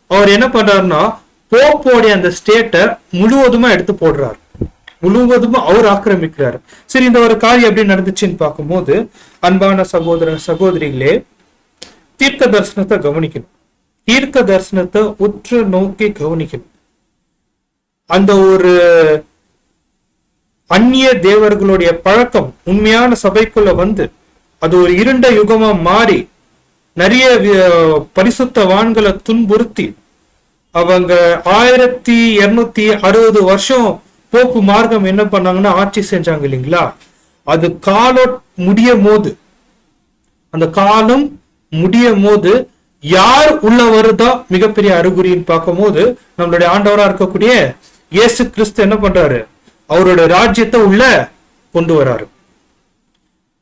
அவர் என்ன பண்றாருன்னா போப்போடைய அந்த ஸ்டேட்டை முழுவதுமா எடுத்து போடுறாரு, முழுவதுமா அவர் ஆக்கிரமிக்கிறார். சரி, இந்த ஒரு காரியம் எப்படி நடந்துச்சுன்னு பார்க்கும்போது, அன்பான சகோதர சகோதரிகளே, தீர்க்க தரிசனத்தை கவனிக்கணும், தீர்க்க தரிசனத்தை உற்று நோக்கி கவனிக்கணும். அந்த ஒரு அந்நிய தேவர்களுடைய பழக்கம் உண்மையான சபைக்குள்ள அது ஒரு இருண்ட யுகமா மாறி நிறைய பரிசுத்தவான்களை துன்புறுத்தி அவங்க 1260 வருஷம் போப்பு மார்க்கம் என்ன பண்ணாங்கன்னா ஆட்சி செஞ்சாங்க இல்லைங்களா. அது காலம் முடியும் போது, அந்த காலம் முடியும் போது யார் உள்ள வருதா மிகப்பெரிய அறிகுறின்னு பார்க்கும் போது நம்மளுடைய ஆண்டவரா இருக்கக்கூடிய இயேசு கிறிஸ்து என்ன பண்றாரு, அவருடைய ராஜ்யத்தை உள்ள கொண்டு வராரு.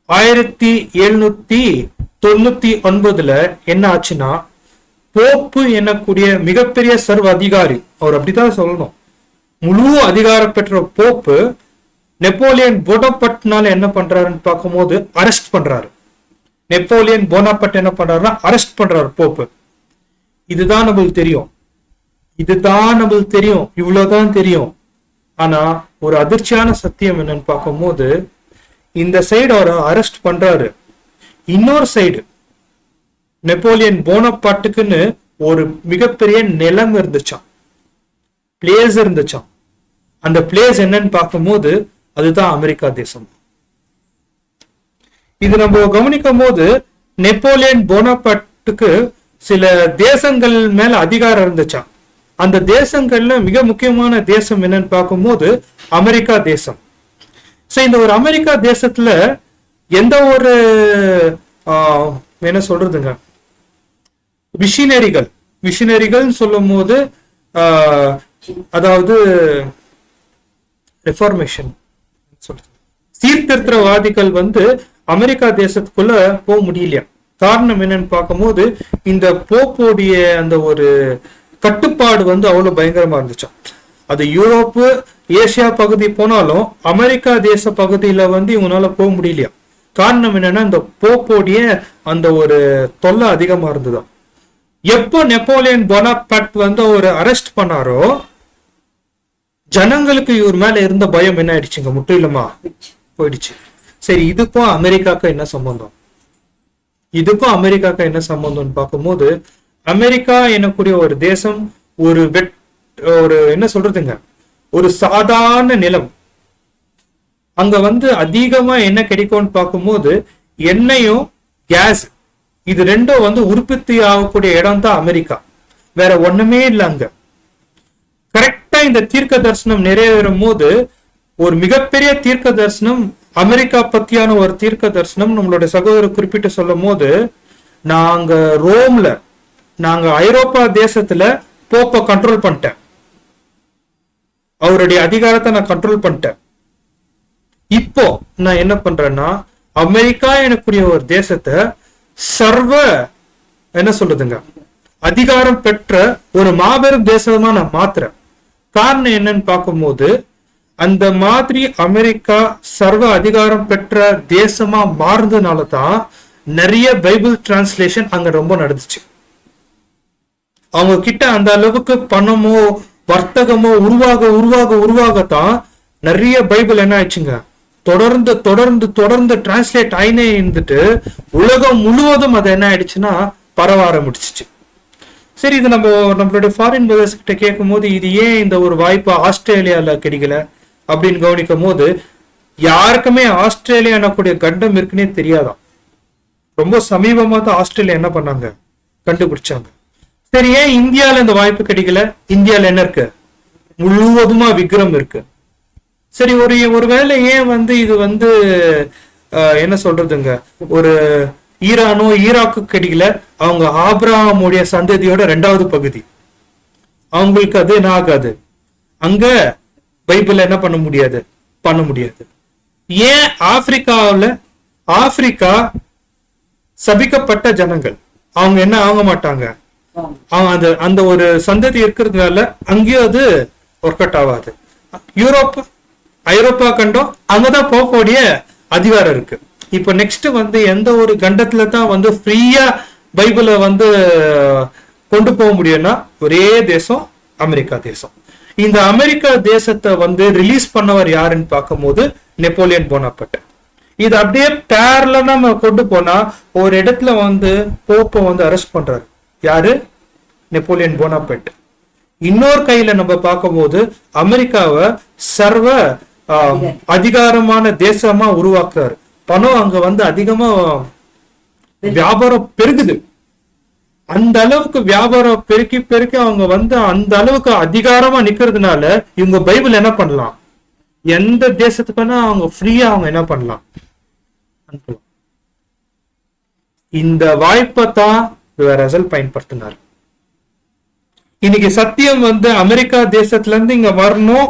1799 என்ன ஆச்சுன்னா, போப்பு என்னக்கூடிய மிகப்பெரிய சர்வ அதிகாரி, அவர் அப்படித்தான் சொல்லணும், முழு அதிகாரம் பெற்ற போப்பு நெப்போலியன் போனபர்ட்னால என்ன பண்றாருன்னு பார்க்கும்போது அரெஸ்ட் பண்றாரு. நெப்போலியன் போனபர்ட் என்ன பண்றாருன்னா அரெஸ்ட் பண்றாரு போப்பு. இதுதான் நம்மளுக்கு தெரியும், இவ்வளவுதான் தெரியும். ஆனா ஒரு அதிர்ச்சியான சத்தியம் என்னன்னு பார்க்கும்போது, இந்த சைடு அவரை அரெஸ்ட் பண்றாரு, இன்னொரு சைடு நெப்போலியன் போனபார்ட்டுக்குன்னு ஒரு மிகப்பெரிய நிலம் இருந்துச்சான், பிளேஸ் இருந்துச்சான். அந்த பிளேஸ் என்னன்னு பார்க்கும்போது அதுதான் அமெரிக்கா தேசம். இது நம்ம கவனிக்கும் போது நெப்போலியன் போனபார்ட்டுக்கு சில தேசங்கள் மேல அதிகாரம் இருந்துச்சான். அந்த தேசங்கள்ல மிக முக்கியமான தேசம் என்னன்னு பார்க்கும்போது அமெரிக்கா தேசம். சோ இந்த ஒரு அமெரிக்கா தேசத்துல எந்த ஒரு என்ன சொல்றதுங்க, மிஷினரிகள் சொல்லும் போது அதாவது ரெஃபார்மேஷன் சொல்றது, சீர்திருத்தவாதிகள் அமெரிக்கா தேசத்துக்குள்ள போக முடியலையா. காரணம் என்னன்னு பார்க்கும்போது இந்த போப்போடைய அந்த ஒரு கட்டுப்பாடு அவ்வளவு பயங்கரமா இருந்துச்சாம். அது யூரோப்பு ஏசியா பகுதி போனாலும் அமெரிக்கா தேச பகுதியில இவங்களால போக முடியலையா. காரணம் என்னன்னா இந்த போப்போடைய அந்த ஒரு தொல்லை அதிகமா இருந்ததும். எப்போ நெப்போலியன் போனபார்ட் ஒரு அரெஸ்ட் பண்ணாரோ ஜனங்களுக்கு இவர் மேல இருந்த பயம் என்ன ஆயிடுச்சுங்க, முற்றிலுமா போயிடுச்சு. சரி, இதுக்கும் அமெரிக்காக்கு என்ன சம்பந்தம்னு பார்க்கும்போது, அமெரிக்கா எனக்கூடிய ஒரு தேசம் ஒரு என்ன சொல்றதுங்க, ஒரு சாதாரண நிலம். அங்க அதிகமா என்ன கிடைக்கும்னு பார்க்கும்போது எண்ணெயும் கேஸ், இது ரெண்டும் உற்பத்தி ஆகக்கூடிய இடம் தான் அமெரிக்கா, வேற ஒண்ணுமே இல்லை அங்க. கரெக்டா இந்த தீர்க்க தரிசனம் நிறைவேறும் போது ஒரு மிகப்பெரிய தீர்க்க தரிசனம், அமெரிக்கா பத்தியான ஒரு தீர்க்க தரிசனம் நம்மளுடைய சகோதரர் குறிப்பிட்டு சொல்லும் போது, நாங்க ஐரோப்பா தேசத்துல போப்ப கண்ட்ரோல் பண்ணிட்டேன், அவருடைய அதிகாரத்தை நான் கண்ட்ரோல் பண்ணிட்டேன். இப்போ நான் என்ன பண்றேன்னா அமெரிக்கா எனக்குரிய ஒரு தேசத்தை சர்வ என்ன சொல்றதுங்க அதிகாரம் பெற்ற ஒரு மாபெரும் தேசமா நான் மாத்துறேன். காரணம் என்னன்னு பார்க்கும்போது அந்த மாதிரி அமெரிக்கா சர்வ அதிகாரம் பெற்ற தேசமா மாறுறதுனால தான் நிறைய பைபிள் டிரான்ஸ்லேஷன் அங்க ரொம்ப நடந்துச்சு. அவங்க கிட்ட அந்த அளவுக்கு பணமோ வர்த்தகமோ உருவாகத்தான் நிறைய பைபிள் என்ன ஆயிடுச்சுங்க தொடர்ந்து தொடர்ந்து தொடர்ந்து டிரான்ஸ்லேட் ஆயினே இருந்துட்டு உலகம் முழுவதும் அது என்ன ஆயிடுச்சுன்னா பரவ ஆரம்பிச்சிச்சு. சரி, இது நம்மளுடைய ஃபாரின் பிரதர்ஸ் கிட்ட கேட்கும் போது இது ஏன் இந்த ஒரு வாய்ப்பு ஆஸ்திரேலியால கிடைக்கல அப்படின்னு கவனிக்கும் போது யாருக்குமே ஆஸ்திரேலியா கூடிய கண்டம் இருக்குன்னே தெரியாதான். ரொம்ப சமீபமா தான் ஆஸ்திரேலியா என்ன பண்ணாங்க கண்டுபிடிச்சாங்க. சரி, ஏன் இந்தியால இந்த வாய்ப்பு கிடைக்கல? இந்தியால என்ன இருக்கு? முழுவதுமா விக்ரம் இருக்கு. சரி, ஒருவேளை ஏன் இது என்ன சொல்றதுங்க ஒரு ஈரானோ ஈராக்கு கிடைக்கல? அவங்க ஆபிரகாமுடைய சந்ததியோட 2வது பகுதி, அவங்களுக்கு அது என்ன ஆகாது, அங்க பைபிள் என்ன பண்ண முடியாது. ஏன் ஆப்பிரிக்கா சபிக்கப்பட்ட ஜனங்கள், அவங்க என்ன ஆக மாட்டாங்க, அந்த ஒரு சந்ததி இருக்கிறதுனால அங்கேயும் அது ஒர்க் அவுட் ஆகாது. ஐரோப்பா கண்டம் அங்கதான் போகக்கூடிய அதிகாரம் இருக்கு. இப்ப நெக்ஸ்ட் எந்த ஒரு கண்டத்துல தான் ஃப்ரீயா பைபிளை கொண்டு போக முடியும்னா ஒரே தேசம் அமெரிக்கா தேசம். இந்த அமெரிக்கா தேசத்தை ரிலீஸ் பண்ணவர் யாருன்னு பார்க்கும்போது நெப்போலியன் போனாப்பட்ட. இது அப்படியே பேரலா நம்ம கொண்டு போனா ஒரு இடத்துல போப்ப அரெஸ்ட் பண்றாரு யாரு? நெப்போலியன் போனாப்பட். இன்னொரு கையில நம்ம பார்க்கும்போது அமெரிக்காவை சர்வ அதிகாரமான தேசமா உருவாக்குறாரு. பணம் அங்க அதிகமா வியாபாரம் பெருகுது. அந்த அளவுக்கு வியாபாரம் பெருக்கி அவங்க அந்த அளவுக்கு அதிகாரமா நிக்கிறதுனால இவங்க பைபிள் என்ன பண்ணலாம், எந்த தேசத்துக்குன்னா அவங்க ஃப்ரீயா அவங்க என்ன பண்ணலாம் அனுப்பலாம். இந்த வாய்ப்பை தான் ரசல் பயன்படுத்தினார். இன்னைக்கு சத்தியம் அமெரிக்கா தேசத்துல இருந்து இங்க வரணும்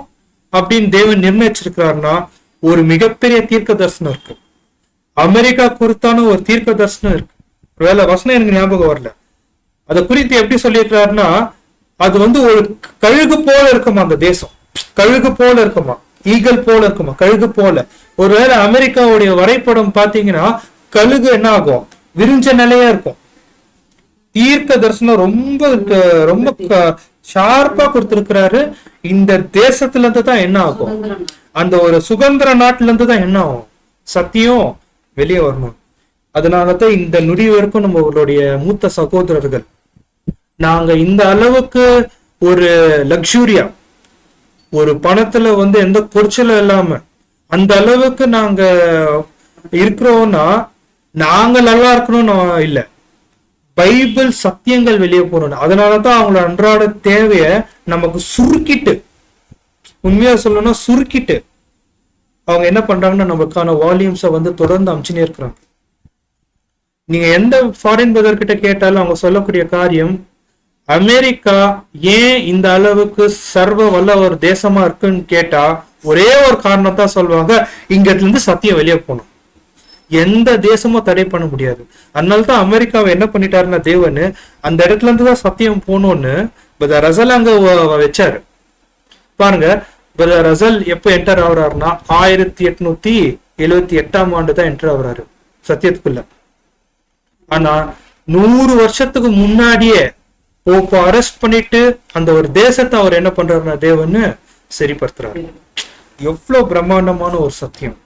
அப்படின்னு தேவன் நிர்ணயிச்சிருக்கிறாருன்னா ஒரு மிகப்பெரிய தீர்க்க தரிசனம் இருக்கு. அமெரிக்கா குறித்தான ஒரு தீர்க்க தரிசனம் இருக்கு. ஒருவேளை வசனம் எனக்கு ஞாபகம் வரல, அதை குறித்து எப்படி சொல்லியிருக்கிறாருன்னா அது ஒரு கழுகு போல இருக்குமா, அந்த தேசம் கழுகு போல இருக்குமா, ஈகல் போல இருக்குமா, கழுகு போல. ஒருவேளை அமெரிக்காவுடைய வரைபடம் பாத்தீங்கன்னா கழுகு என்ன ஆகும், விரிஞ்ச நிலையா இருக்கும். தீர்க்க தரிசனம் ரொம்ப ஷார்ப்பா கொடுத்திருக்கிறாரு. இந்த தேசத்துல இருந்து தான் என்ன ஆகும், அந்த ஒரு சுதந்திர நாட்டுல இருந்து தான் என்ன ஆகும், சத்தியம் வெளியே வரணும். அதனாலதான் இந்த நொடி வரைக்கும் நம்மளுடைய மூத்த சகோதரர்கள் நாங்க இந்த அளவுக்கு ஒரு லக்ஸூரியா, ஒரு பணத்துல எந்த குறைச்சலும் இல்லாம அந்த அளவுக்கு நாங்க இருக்கிறோம்னா நாங்க நல்லா இருக்கணும்னு இல்ல, பைபிள் சத்தியங்கள் வெளியே போறோம். அதனாலதான் அவங்களோட அன்றாட தேவைய நமக்கு சுருக்கிட்டு, உண்மையா சொல்லணும்னா சுருக்கிட்டு அவங்க என்ன பண்றாங்கன்னா நமக்கான வால்யூம்ஸை தொடர்ந்து அமைச்சுனே இருக்கிறாங்க. நீங்க எந்த ஃபாரின் பிரதர் கிட்ட கேட்டாலும் அவங்க சொல்லக்கூடிய காரியம், அமெரிக்கா ஏன் இந்த அளவுக்கு சர்வ வல்ல ஒரு தேசமா இருக்குன்னு கேட்டா ஒரே ஒரு காரணத்தான் சொல்லுவாங்க, இங்கத்துல இருந்து சத்தியம் வெளியே போகணும், எந்த தேசமும் தடை பண்ண முடியாது. அதனாலதான் அமெரிக்காவை என்ன பண்ணிட்டாருன்னா தேவனு அந்த இடத்துல இருந்து தான் சத்தியம் போகணும்னு ரசல் அங்க வச்சாரு. பாருங்க, ரசல் எப்ப என்டர் ஆகுறாருன்னா 1878 தான் என்டர் ஆகுறாரு சத்தியத்துக்குள்ள. ஆனா 100 வருஷத்துக்கு முன்னாடியே போப்ப அரெஸ்ட் பண்ணிட்டு அந்த ஒரு தேசத்தை அவர் என்ன பண்றாருன்னா தேவன்னு சரிப்படுத்துறாரு. எவ்வளவு பிரம்மாண்டமான ஒரு சத்தியம்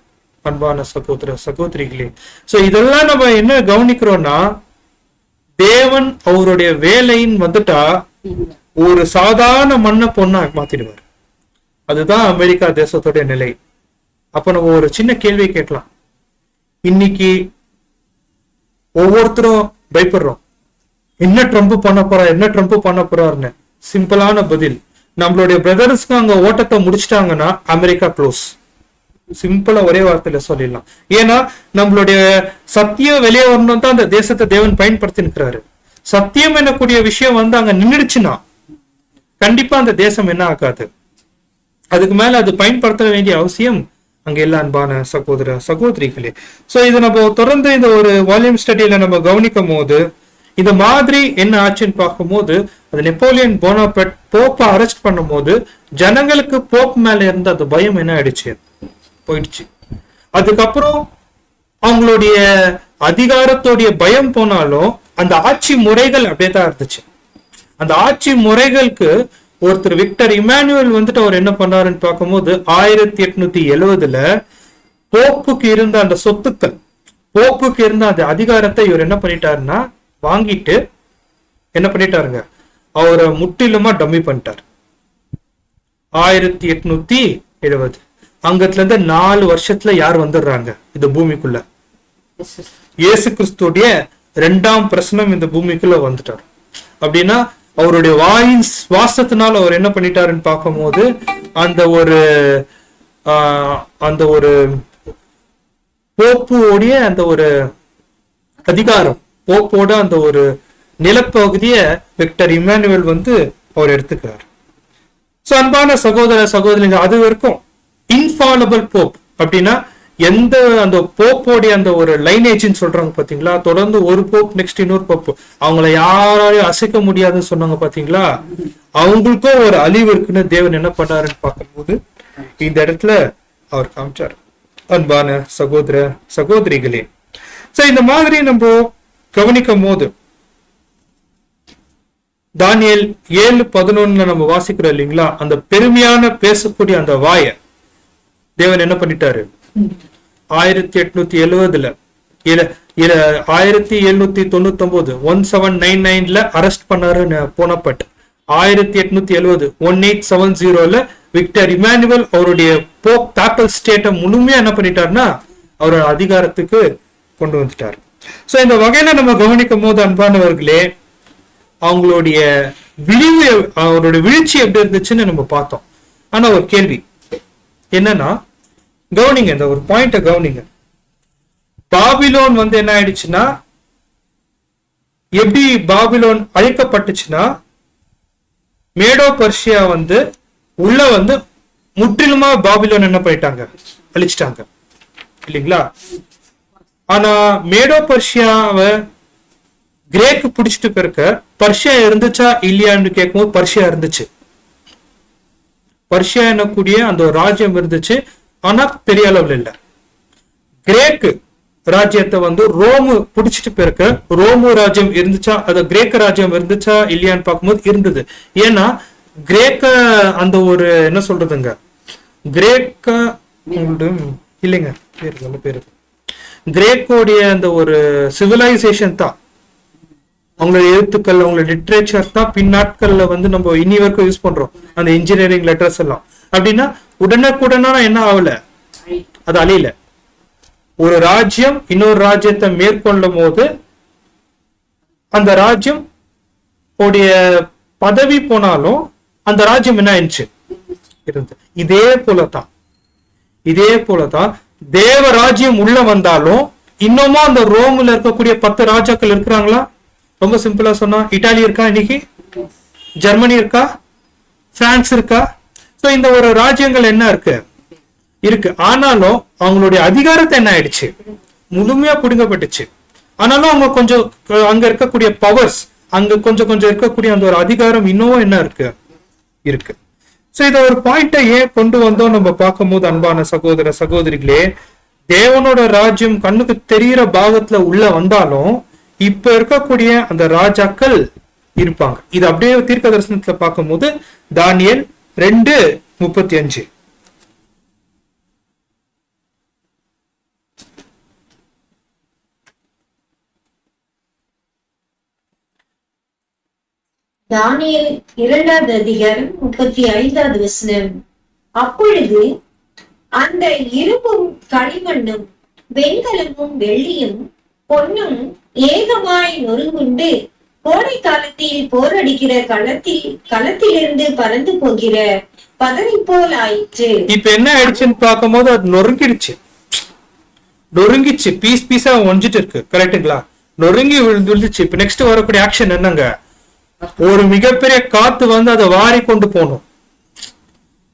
அன்பான சகோதரிகளே. சோ இதெல்லாம் நம்ம என்ன கவனிக்கிறோம்னா தேவன் அவருடைய வேலைன்னு வந்துட்டா ஒரு சாதாரண மண்ணை பொண்ணா மாத்திடுவார். அதுதான் அமெரிக்கா தேசத்துடைய நிலை. அப்ப நம்ம ஒரு சின்ன கேள்வி கேட்கலாம். இன்னைக்கு ஒவ்வொருத்தரும் பயப்படுறோம், என்ன ட்ரம்ப் பண்ண போறாருன்னு. சிம்பிளான பதில், நம்மளுடைய பிரதர்ஸ்க்கு அங்க ஓட்டத்தை முடிச்சிட்டாங்கன்னா அமெரிக்கா க்ளோஸ். சிம்பிளா ஒரே வார்த்தையில சொல்லிடலாம். ஏன்னா நம்மளுடைய சத்தியம் வெளியே வரணும் தான் அந்த தேசத்தை தேவன் பயன்படுத்தி இருக்கிறாரு. சத்தியம் என்னக்கூடிய விஷயம் அங்க நின்றுச்சுன்னா கண்டிப்பா அந்த தேசம் என்ன ஆகாது. அதுக்கு மேல அது பயன்படுத்த வேண்டிய அவசியம் அங்க எல்லாம் அன்பான சகோதர சகோதரிகளே. சோ இது நம்ம தொடர்ந்து இந்த ஒரு வால்யூம் ஸ்டடியில நம்ம கவனிக்கும் போது இந்த மாதிரி என்ன ஆச்சுன்னு பார்க்கும்போது, அது நெப்போலியன் போனாபர்ட் போப்பை அரெஸ்ட் பண்ணும் போது ஜனங்களுக்கு போப் மேல இருந்த அந்த பயம் என்ன ஆயிடுச்சு, போயிடுச்சு. அதுக்கப்புறம் அவங்களுடைய அதிகாரத்தோடைய பயம் போனாலும் அந்த ஆட்சி முறைகள் அப்படியே தான் இருந்துச்சு. அந்த ஆட்சி முறைகளுக்கு ஒருத்தர் விக்டர் இமானுவேல் வந்துட்டு அவர் என்ன பண்ணாருன்னு பார்க்கும்போது 1870 போப்புக்கு இருந்த அந்த சொத்துக்கள், போப்புக்கு இருந்த அந்த அதிகாரத்தை இவர் என்ன பண்ணிட்டாருன்னா வாங்கிட்டு என்ன பண்ணிட்டாருங்க, அவரை முற்றிலுமா டம்மி பண்ணிட்டார். 1870 அங்கத்துல இருந்து 4 வருஷத்துல யார் வந்துடுறாங்க இந்த பூமிக்குள்ள, இயேசு கிறிஸ்துடைய 2ஆம் பிரசனம் இந்த பூமிக்குள்ள வந்துட்டார். அப்படின்னா அவருடைய வாயின் சுவாசத்தினால் அவர் என்ன பண்ணிட்டாருன்னு பார்க்கும்போது அந்த ஒரு போப்புடைய அந்த ஒரு அதிகாரம், போப்போட அந்த ஒரு நிலப்பகுதியை விக்டர் இமானுவேல் வந்து அவர் எடுத்துக்கிறார். சோ அன்பான சகோதர சகோதரிங்க, அது வரைக்கும் இன்ஃபாலபிள் போப் அப்படின்னா எந்த அந்த போப்போடைய அந்த ஒரு லைனேஜ்னு சொல்றாங்க பாத்தீங்களா, தொடர்ந்து ஒரு போப் நெக்ஸ்ட் இன்னொரு போப், அவங்கள யாராலையும் அசைக்க முடியாதுன்னு சொன்னாங்க பாத்தீங்களா, அவங்களுக்கும் ஒரு அழிவு இருக்குன்னு தேவன் என்ன பண்ணாருன்னு பார்க்கும்போது இந்த இடத்துல அவர் காமிச்சார். அன்பான சகோதர சகோதரிகளே, சோ இந்த மாதிரி நம்ம கவனிக்கும் போது தானியேல் 7:11 நம்ம வாசிக்கிறோம் இல்லைங்களா, அந்த பெருமையான பேசக்கூடிய அந்த வாய தேவன் என்ன பண்ணிட்டாரு 1870 1799 அரெஸ்ட் பண்ணாரு போனப்பட். 1870 1870 விக்டர் இமானுவேல் அவருடைய போப் பேப்பல் ஸ்டேட்டை முழுமையா என்ன பண்ணிட்டாருன்னா அவரோட அதிகாரத்துக்கு கொண்டு வந்துட்டார். சோ இந்த வகையில நம்ம கவனிக்கும் போது அன்பானவர்களே, அவங்களுடைய விழிவு, அவருடைய வீழ்ச்சி எப்படி இருந்துச்சுன்னு நம்ம பார்த்தோம். ஆனா ஒரு கேள்வி என்னன்னா, கவனிங்க, இந்த ஒரு பாயிண்ட கவனிங்க. பாபிலோன் வந்து என்ன ஆயிடுச்சுன்னா, எப்படி பாபிலோன் அழிக்கப்பட்டுச்சுன்னா, மேடோ பர்ஷியா வந்து உள்ள வந்து முற்றிலுமா பாபிலோன் என்ன பண்ணிட்டாங்க, அழிச்சிட்டாங்க இல்லைங்களா. ஆனா மேடோ பர்ஷியாவை கிரேக்கு பிடிச்சிட்டு பிறக்க பர்ஷியா இருந்துச்சா இல்லையான்னு கேட்கும்போது பர்ஷியா இருந்துச்சு. பர்ஷியா என்னக்கூடிய அந்த ஒரு ராஜ்யம் இருந்துச்சு, ஆனா பெரிய அளவுல இல்ல. கிரேக்கு ராஜ்யத்தை வந்து ரோமு பிடிச்சிட்டு பிறக்க ரோமு ராஜ்யம் இருந்துச்சா, அது கிரேக்க ராஜ்யம் இருந்துச்சா இல்லையான்னு பார்க்கும்போது இருந்தது. ஏன்னா கிரேக்க அந்த ஒரு என்ன சொல்றதுங்க, கிரேக்க இல்லைங்க பேரு கிரேக்கோடைய அந்த ஒரு சிவிலைசேஷன் தான், அவங்களோட எழுத்துக்கள், அவங்களோட லிட்ரேச்சர் தான் பின்னாட்கள்ல வந்து நம்ம இனி வரைக்கும் யூஸ் பண்றோம், அந்த இன்ஜினியரிங் லெட்டர்ஸ் எல்லாம். அப்படின்னா உடனுக்குடனா என்ன ஆகல, அது அழியல. ஒரு ராஜ்யம் இன்னொரு ராஜ்யத்தை மேற்கொள்ளும் போது அந்த ராஜ்யம் உடைய பதவி போனாலும் அந்த ராஜ்யம் என்ன ஆயிடுச்சு இருந்து. இதே போலதான் தேவ ராஜ்யம் உள்ள வந்தாலும் இன்னமும் அந்த ரோம்ல இருக்கக்கூடிய 10 ராஜாக்கள் இருக்கிறாங்களா? ரொம்ப சிம்பிளா சொன்னா, இட்டாலி இருக்கா இன்னைக்கு, ஜெர்மனி இருக்கா, பிரான்ஸ் இருக்கா. சோ இந்த ஒரு ராஜ்யங்கள் என்ன இருக்கு. ஆனாலும் அவங்களுடைய அதிகாரத்தை என்ன ஆயிடுச்சு, முழுமையா புடுங்கப்பட்டுச்சு. ஆனாலும் அவங்க கொஞ்சம் அங்க இருக்கக்கூடிய பவர்ஸ், அங்க கொஞ்சம் இருக்கக்கூடிய அந்த ஒரு அதிகாரம் இன்னமும் என்ன இருக்கு. சோ இத ஒரு பாயிண்ட ஏன் கொண்டு வந்தோம் நம்ம பார்க்கும் போது அன்பான சகோதர சகோதரிகளே, தேவனோட ராஜ்யம் கண்ணுக்கு தெரிகிற பாகத்துல உள்ள வந்தாலும் இப்ப இருக்கக்கூடிய அந்த ராஜாக்கள் இருப்பாங்க. இது அப்படியே தீர்க்க தரிசனத்துல பார்க்கும் போது தானியேல் 2:35 தானியேல் 2:35 அப்பொழுது அந்த இரும்பும் களிமண்ணும் வெண்கலமும் வெள்ளியும் பொன்னும் ஏகமாய் நொறுங்குண்டு கோடை காலத்தில் போரடிக்கிற களத்திலிருந்து பறந்து போகிற பதவி போல் ஆயிற்று. இப்ப என்ன ஆயிடுச்சுன்னு பார்க்கும் போது அது நொறுங்கிச்சு, பீஸா ஒஞ்சிட்டு இருக்கு. கரெக்டுங்களா? நொறுங்கி விழுந்துச்சு. இப்ப நெக்ஸ்ட் வரக்கூடிய ஆக்ஷன் என்னங்க, ஒரு மிகப்பெரிய காத்து வந்து அதை வாரி கொண்டு போகணும்.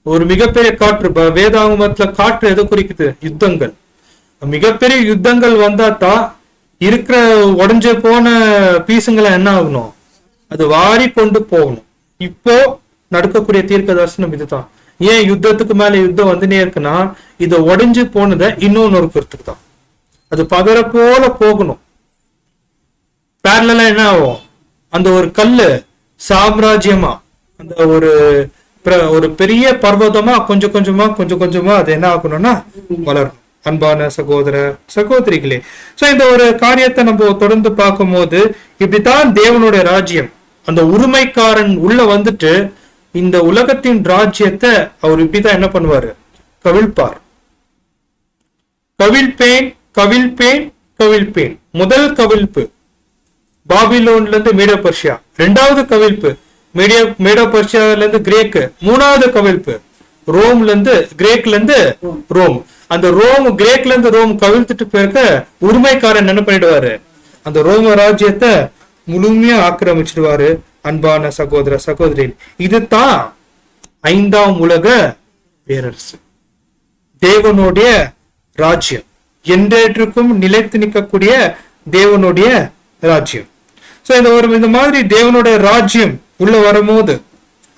ஒரு மிகப்பெரிய காற்று, வேதாகமத்துல காற்று எதை குறிக்குது? யுத்தங்கள். மிகப்பெரிய யுத்தங்கள் வந்தா தான் இருக்கிற உடஞ்சு போன பீசுங்களை என்ன ஆகணும்? அது வாரி கொண்டு போகணும். இப்போ நடக்கக்கூடிய தீர்க்க தரிசனம் இதுதான். ஏன் யுத்தத்துக்கு மேல யுத்தம் வந்துனே இருக்குன்னா, இதை உடைஞ்சு போனதை இன்னொன்னு இருக்கிறதுக்கு தான். அது பதற போல போகணும். பேரலா என்ன ஆகும்? அந்த ஒரு கல்லு சாம்ராஜ்யமா, அந்த ஒரு பெரிய பர்வதமா கொஞ்சம் கொஞ்சமா அது என்ன ஆகணும்னா வளரும். அன்பான சகோதர சகோதரிகளே, சோ இந்த ஒரு காரியத்தை நம்ம தொடர்ந்து பார்க்கும் போது இப்படித்தான் தேவனுடைய ராஜ்யம். அந்த உரிமைக்காரன் உள்ள வந்துட்டு இந்த உலகத்தின் ராஜ்யத்தை அவர் இப்படிதான் என்ன பண்ணுவாரு? கவிழ்ப்பார். கவிழ்ப்பேன் கவிழ்ப்பேன் கவிழ்ப்பேன். முதல் கவிழ்ப்பு பாபிலோன்ல இருந்து மீடோ பர்ஷியா, இரண்டாவது கவிழ்ப்பு மீடோ பர்ஷியால இருந்து கிரேக்கு, மூணாவது கவிழ்ப்பு ரோம்ல இருந்து கிரேக்ல இருந்து ரோம். அந்த ரோம் கிரேக்ல இருந்து ரோம் கவிழ்த்துட்டு போயிருக்க உரிமைக்காரன் என்ன பண்ணிடுவாரு? அந்த ரோம ராஜ்யத்தை முழுமையா ஆக்கிரமிச்சிடுவாரு. அன்பான சகோதர சகோதரி, இதுதான் 5ஆம் உலக பேரரசு, தேவனுடைய ராஜ்யம், என்றேற்றுக்கும் நிலைத்து நிற்கக்கூடிய தேவனுடைய ராஜ்யம். சோ இந்த மாதிரி தேவனுடைய ராஜ்யம் உள்ள வரும்போது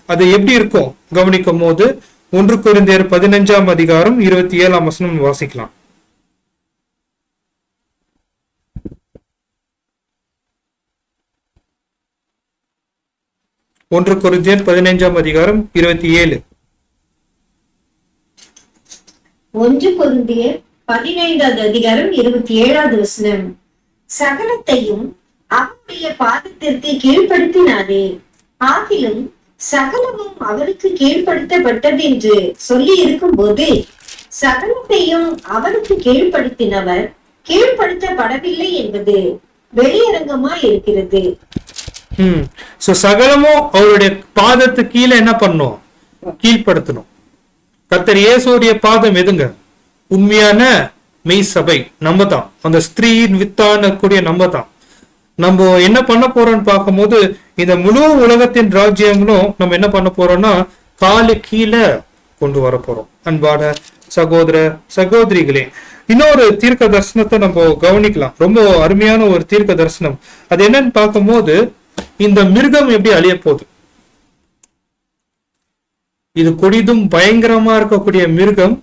அது எப்படி இருக்கும் கவனிக்கும் போது 1 கொரிந்தியர் 15ஆம் அதிகாரம் 27ஆம் வசனம் வாசிக்கலாம். 1 கொரிந்தியர் 15ஆம் அதிகாரம் 27. 1 கொரிந்தியர் 15வது அதிகாரம் 27வது வசனம். சகலத்தையும் அவருடைய பாதத்திற்கு கீழ்ப்படுத்தினாரே, ஆகிலும் சகலமும் அவருக்கு கீழ்ப்படுத்தப்பட்டது என்று சொல்லி இருக்கும் போது சகலத்தையும் அவருக்கு கீழ்ப்படுத்தினவர் கீழ்ப்படுத்தப்படவில்லை என்பது வெளியரங்கமா இருக்கிறது. சகலமும் அவருடைய பாதத்து கீழே என்ன பண்ணும்? கீழ்ப்படுத்தணும். கர்த்தர் இயேசுடைய பாதம் எதுங்க? உண்மையான மெய் சபை நம்ம தான். அந்த ஸ்திரீயின் வித்தான கூடிய நம்ம தான். நம்ம என்ன பண்ண போறோம்னு பார்க்கும்போது இந்த முழு உலகத்தின் ராஜ்யங்களும் நம்ம என்ன பண்ண போறோம்னா காலு கீழே கொண்டு வர போறோம். அன்பான சகோதர சகோதரிகளே, இன்னொரு தீர்க்க தரிசனத்தை நம்ம கவனிக்கலாம். ரொம்ப அருமையான ஒரு தீர்க்க தரிசனம். அது என்னன்னு பார்க்கும்போது இந்த மிருகம் எப்படி அழிய போகுது? இது கொடிதும் பயங்கரமா இருக்கக்கூடிய மிருகம்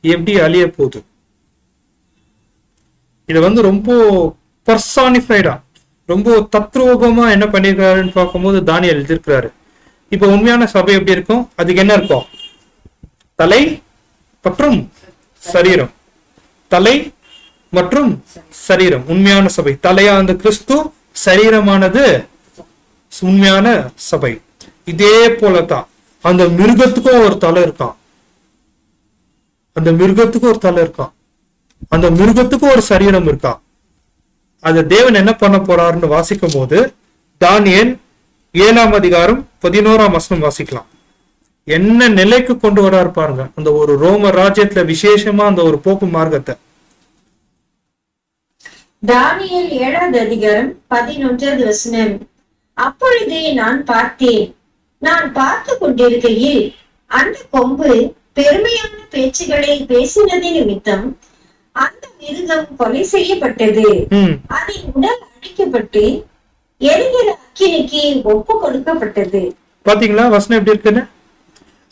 எப்படி அழிய போகுது? இது ரொம்ப பர்சானிஃபைடா, ரொம்ப தத்ரூபமா என்ன பண்ணிருக்காருன்னு பார்க்கும்போது தானியேல் எழுதியிருக்கிறாரு. இப்ப உண்மையான சபை எப்படி இருக்கும்? அதுக்கு என்ன இருக்கும்? தலை மற்றும் சரீரம். தலை மற்றும் சரீரம் உண்மையான சபை. தலையா அந்த கிறிஸ்து, சரீரமானது உண்மையான சபை. இதே போலதான் அந்த மிருகத்துக்கும் ஒரு தலை இருக்கான். அந்த மிருகத்துக்கும் ஒரு தலை இருக்கான். அந்த மிருகத்துக்கும் ஒரு சரீரம் இருக்கா. அத தேவன் என்ன பண்ண போறாருன்னு வாசிக்கும் போது தானியேல் 7ஆம் அதிகாரம் 11ஆம் வசனம் வாசிக்கலாம். என்ன நிலைக்கு கொண்டு வராரு பாருங்க அந்த ஒரு ரோம ராஜ்யத்துல, விசேஷமா அந்த ஒரு போப்பு மார்க்கத்தை. தானியேல் 7வது அதிகாரம் 11வது வசனம். அப்பொழுதே நான் பார்த்தேன், நான் பார்த்து கொண்டிருக்கையில் அந்த கொம்பு பெருமையான பேச்சுகளை பேசினது நிமித்தம் அந்த மிருகம் கொலை செய்யப்பட்டது. அதன் உடல் அழிக்கப்பட்டு எரிகிற அக்கினிக்கு ஒப்பு கொடுக்கப்பட்டது. பாத்தீங்களா வசனம் எப்படி இருக்குன்னு?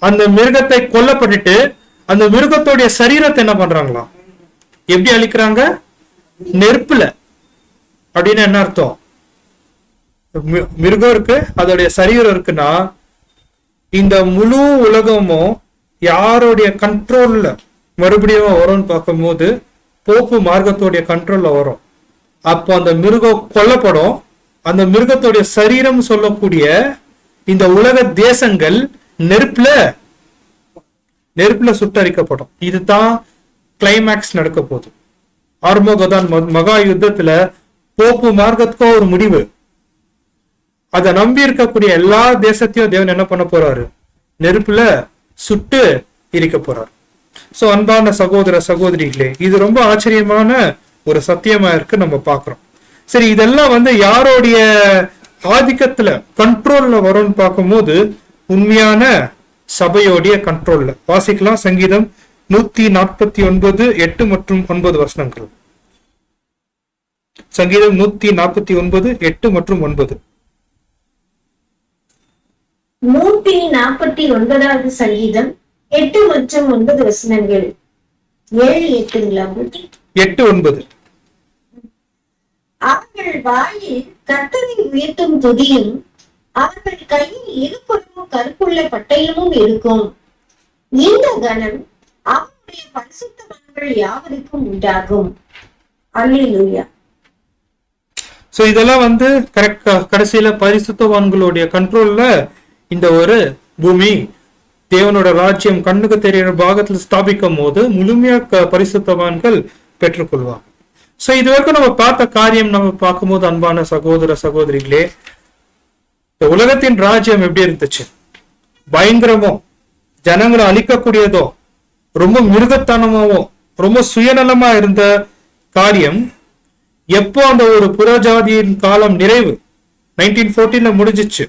அந்த மிருகத்தை கொல்லப்பட்டுட்டு அந்த மிருகத்தோடைய சரீரத்தை என்ன பண்றாங்களா? எப்படி அழிக்கிறாங்க? நெருப்புல. அப்படின்னு என்ன அர்த்தம்? மிருகம் இருக்கு, அதோடைய சரீரம் இருக்குன்னா இந்த முழு உலகமும் யாருடைய கண்ட்ரோல்ல மறுபடியும் வரும்னு பார்க்கும்போது போப்பு மார்க்கத்தோடைய கண்ட்ரோல்ல வரும். அப்போ அந்த மிருகம் கொல்லப்படும். அந்த மிருகத்தோடைய சரீரம் சொல்லக்கூடிய இந்த உலக தேசங்கள் நெருப்புல சுட்டரிக்கப்படும். இதுதான் கிளைமேக்ஸ் நடக்க போகுது. ஆர்மோகதான் மகா யுத்தத்துல போப்பு மார்க்கத்துக்கும் ஒரு முடிவு. அதை நம்பி இருக்கக்கூடிய எல்லா தேசத்தையும் தேவன் என்ன பண்ண போறாரு? நெருப்புல சுட்டு எரிக்க போறாரு. சோ அன்பான சகோதர சகோதரிகளே, இது ரொம்ப ஆச்சரியமான ஒரு சத்தியமா இருக்கு. நம்ம பாக்குறோம். சரி, இதெல்லாம் யாரோடைய ஆதிக்கத்துல கண்ட்ரோல்ல வரும்னு பார்க்கும்போது உண்மையான சபையோடைய கண்ட்ரோல்ல. வாசிக்கலாம் சங்கீதம் 149 8 மற்றும் 9 வசனங்கள். சங்கீதம் 149 8 மற்றும் 9. 149வது சங்கீதம் 8 மற்றும் 9 வசனங்கள். 7 8ங்களா? 8 9. அவர்கள் வாயில் கர்த்தரை உயர்த்தும் துதியும் அவர்கள் கையில் இருபுறமும் கருப்புள்ள பட்டயமும் இருக்கும். இந்த கணம் அவருடைய பரிசுத்தவான்கள் யாவருக்கும் உண்டாகும். அல்லேலூயா. சோ இதெல்லாம் கடைசியில பரிசுத்தவான்களுடைய கண்ட்ரோல்ல இந்த ஒரு பூமி தேவனோட ராஜ்யம் கண்ணுக்கு தெரிகிற பாகத்துல ஸ்தாபிக்கும் போது முழுமையா பரிசுத்தவான்கள் பெற்றுக்கொள்வாங்க. சோ இது வரைக்கும் நம்ம பார்த்த காரியம் நம்ம பார்க்கும்போது அன்பான சகோதர சகோதரிகளே, இந்த உலகத்தின் ராஜ்யம் எப்படி இருந்துச்சு? பயங்கரமோ, ஜனங்களை அழிக்கக்கூடியதோ, ரொம்ப மிருகத்தனமாவோ, ரொம்ப சுயநலமா இருந்த காரியம் எப்போ அந்த ஒரு புறஜாதியின் காலம் நிறைவு 1914 முடிஞ்சிச்சு.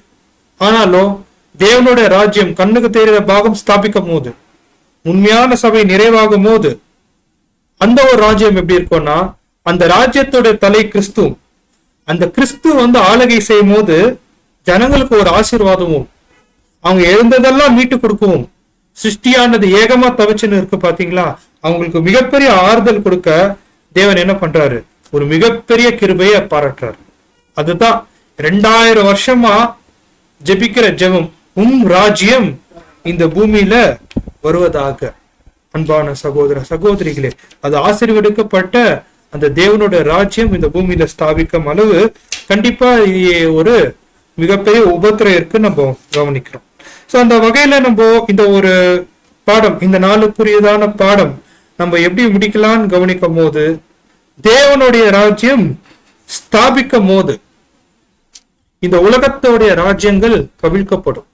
ஆனாலும் தேவனுடைய ராஜ்யம் கண்ணுக்கு தெரிகிற பாகம் ஸ்தாபிக்கும் போது, உண்மையான சபை நிறைவாகும் போது, அந்த ஒரு ராஜ்யம் எப்படி இருக்கும்னா, அந்த ராஜ்யத்தோட தலை கிறிஸ்து. அந்த கிறிஸ்து ஆளுகை செய்யும் போது ஜனங்களுக்கு ஒரு ஆசீர்வாதமும், அவங்க எழுந்ததெல்லாம் மீட்டு கொடுக்கவும், சிருஷ்டியானது ஏகமா தவிச்சுன்னு இருக்கு பாத்தீங்களா, அவங்களுக்கு மிகப்பெரிய ஆறுதல் கொடுக்க தேவன் என்ன பண்றாரு? ஒரு மிகப்பெரிய கிருபையை பாராட்டுறாரு. அதுதான் 2000 வருஷமா ஜெபிக்கிற ஜெபம், ராஜ்யம் இந்த பூமியில வருவதாக. அன்பான சகோதர சகோதரிகளே, அது ஆசீர்வதிக்கப்பட்ட அந்த தேவனோட ராஜ்யம் இந்த பூமியில ஸ்தாபிக்கும் அளவு கண்டிப்பா ஒரு மிகப்பெரிய உபத்திரம் இருக்கு நம்ம கவனிக்கிறோம். சோ அந்த வகையில நம்ம இந்த ஒரு பாடம், இந்த நாளுக்குரியதான பாடம் நம்ம எப்படி முடிக்கலாம்னு கவனிக்கும் போது, தேவனுடைய ராஜ்யம் ஸ்தாபிக்கும் போது இந்த உலகத்தோடைய ராஜ்யங்கள் கவிழ்க்கப்படும்.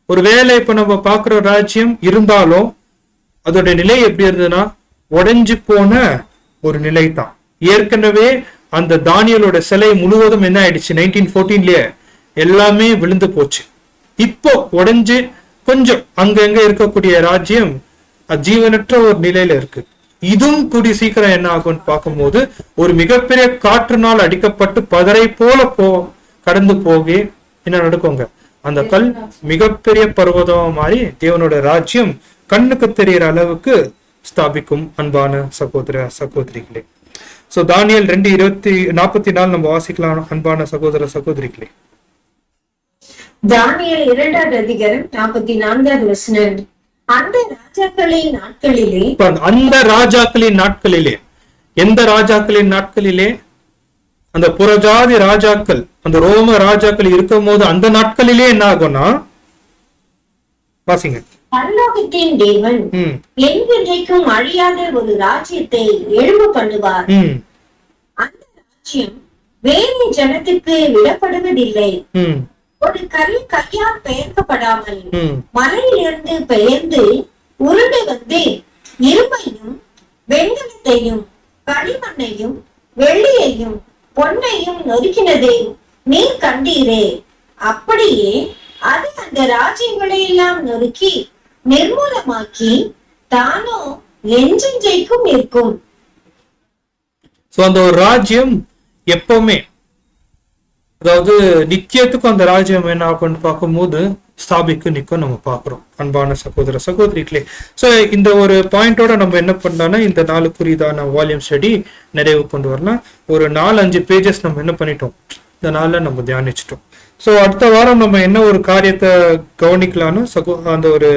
ஒருவேளை இப்ப நம்ம பாக்குற ராஜ்யம் இருந்தாலும் அதோட நிலை எப்படி இருந்ததுன்னா உடைஞ்சு போன ஒரு நிலை தான். ஏற்கனவே அந்த தானியலோட சிலை முழுவதும் என்ன ஆயிடுச்சு, 1914 எல்லாமே விழுந்து போச்சு. இப்போ உடைஞ்சு கொஞ்சம் அங்கங்க இருக்கக்கூடிய ராஜ்யம் ஜீவனற்ற ஒரு நிலையில இருக்கு. இதுவும் கூடி சீக்கிரம் என்ன ஆகும்னு பார்க்கும்போது ஒரு மிகப்பெரிய காற்றுனால் அடிக்கப்பட்டு பதரை போல கடந்து போகி என்ன நடக்குங்க, அந்த கல் மிகப்பெரிய பர்வதம் மாதிரி தேவனோட ராஜ்யம் கண்ணுக்கு தெரிகிற அளவுக்கு ஸ்தாபிக்கும். அன்பான சகோதர சகோதரிகளே, சோ தானியேல் 2:44 நம்ம வாசிக்கலாம். அன்பான சகோதர சகோதரிகளே, தானியேல் 2வது அதிகாரம் 44வது வசனம். அந்த ராஜாக்களின் நாட்களிலே, அந்த ராஜாக்களின் நாட்களிலே, எந்த ராஜாக்களின் நாட்களிலே? அந்த புறஜாதி ராஜாக்கள், அந்த ரோம ராஜாக்கள் இருக்கும் போது அந்த நாட்களிலே என்ன ஆகும்னா, வாசிங்க. பரலோகத்தின் தேவன் என்றைக்கும் அழியாத ஒரு ராஜ்யத்தை எழும்ப பண்ணுவார். அந்த ராஜ்யம் வேறு ஜனத்துக்கு விடப்படுவதில்லை. ஒரு கல் கையால் பெயர்க்கப்படாமல் மலையிலிருந்து பெயர்ந்து உருண்டு வந்து இரும்பையும் வெண்கலத்தையும் களிமண்ணையும் வெள்ளியையும் பொன்னையும் நொறுக்கினதை நீ கண்டீரே. அப்படியே அது அந்த ராஜ்யங்களை எல்லாம் நொறுக்கி நிர்மூலமாக்கி தானோ என்றென்றைக்கும் இருக்கும். அந்த ஒரு ராஜ்யம் எப்பவுமே, அதாவது நித்தியத்துக்கும் அந்த ராஜ்யம் என்ன ஆகும்னு பார்க்கும்போது ஸ்தாபிக்கு நிற்கும் நம்ம பார்க்கிறோம். அன்பான சகோதர சகோதரிகளே, சோ இந்த ஒரு பாயிண்டோட நம்ம என்ன பண்ணலாம்னா, இந்த நாளுக்குரியதான வால்யூம் ஸ்டடி நிறைவு கொண்டு வரலாம். ஒரு 4-5 பேஜஸ் நம்ம என்ன பண்ணிட்டோம், இந்த நாள்ல நம்ம தியானிச்சிட்டோம். சோ அடுத்த வாரம் நம்ம என்ன ஒரு காரியத்தை கவனிக்கலாம்னு அந்த ஒரு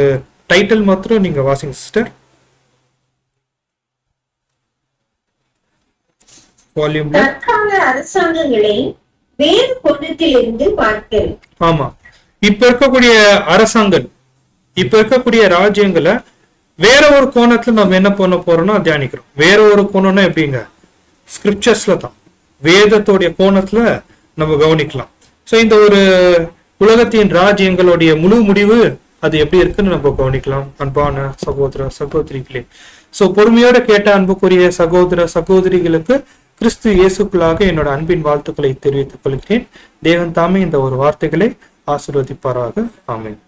டைட்டில் மாத்திரம் நீங்க வாசிங்க சிஸ்டர். வால்யூம் அரசாங்கங்களை வேறு கோணத்திலிருந்து பார்த்தல். ஆமா, இப்ப இருக்கக்கூடிய அரசாங்கம், இப்ப இருக்கக்கூடிய ராஜ்யங்களை வேற ஒரு கோணத்துல நம்ம என்ன பண்ண போறோம்னா தியானிக்கிறோம். வேற ஒரு கோணம்னா எப்படிங்க, ஸ்கிரிப்சர்ஸ்ல தான், வேதத்தோடைய கோணத்துல நம்ம கவனிக்கலாம். சோ இந்த ஒரு உலகத்தின் ராஜ்யங்களுடைய முழு முடிவு அது எப்படி இருக்குன்னு நம்ம கவனிக்கலாம். அன்பான சகோதர சகோதரிகளே, சோ பொறுமையோட கேட்ட அன்புக்குரிய சகோதர சகோதரிகளுக்கு கிறிஸ்து இயேசுக்குள்ளாக என்னோட அன்பின் வாழ்த்துக்களை தெரிவித்துக் கொள்கிறேன். தேவன் தாமே இந்த ஒரு வார்த்தைகளை ஆசீர்வதிப்பாராக. ஆமென்.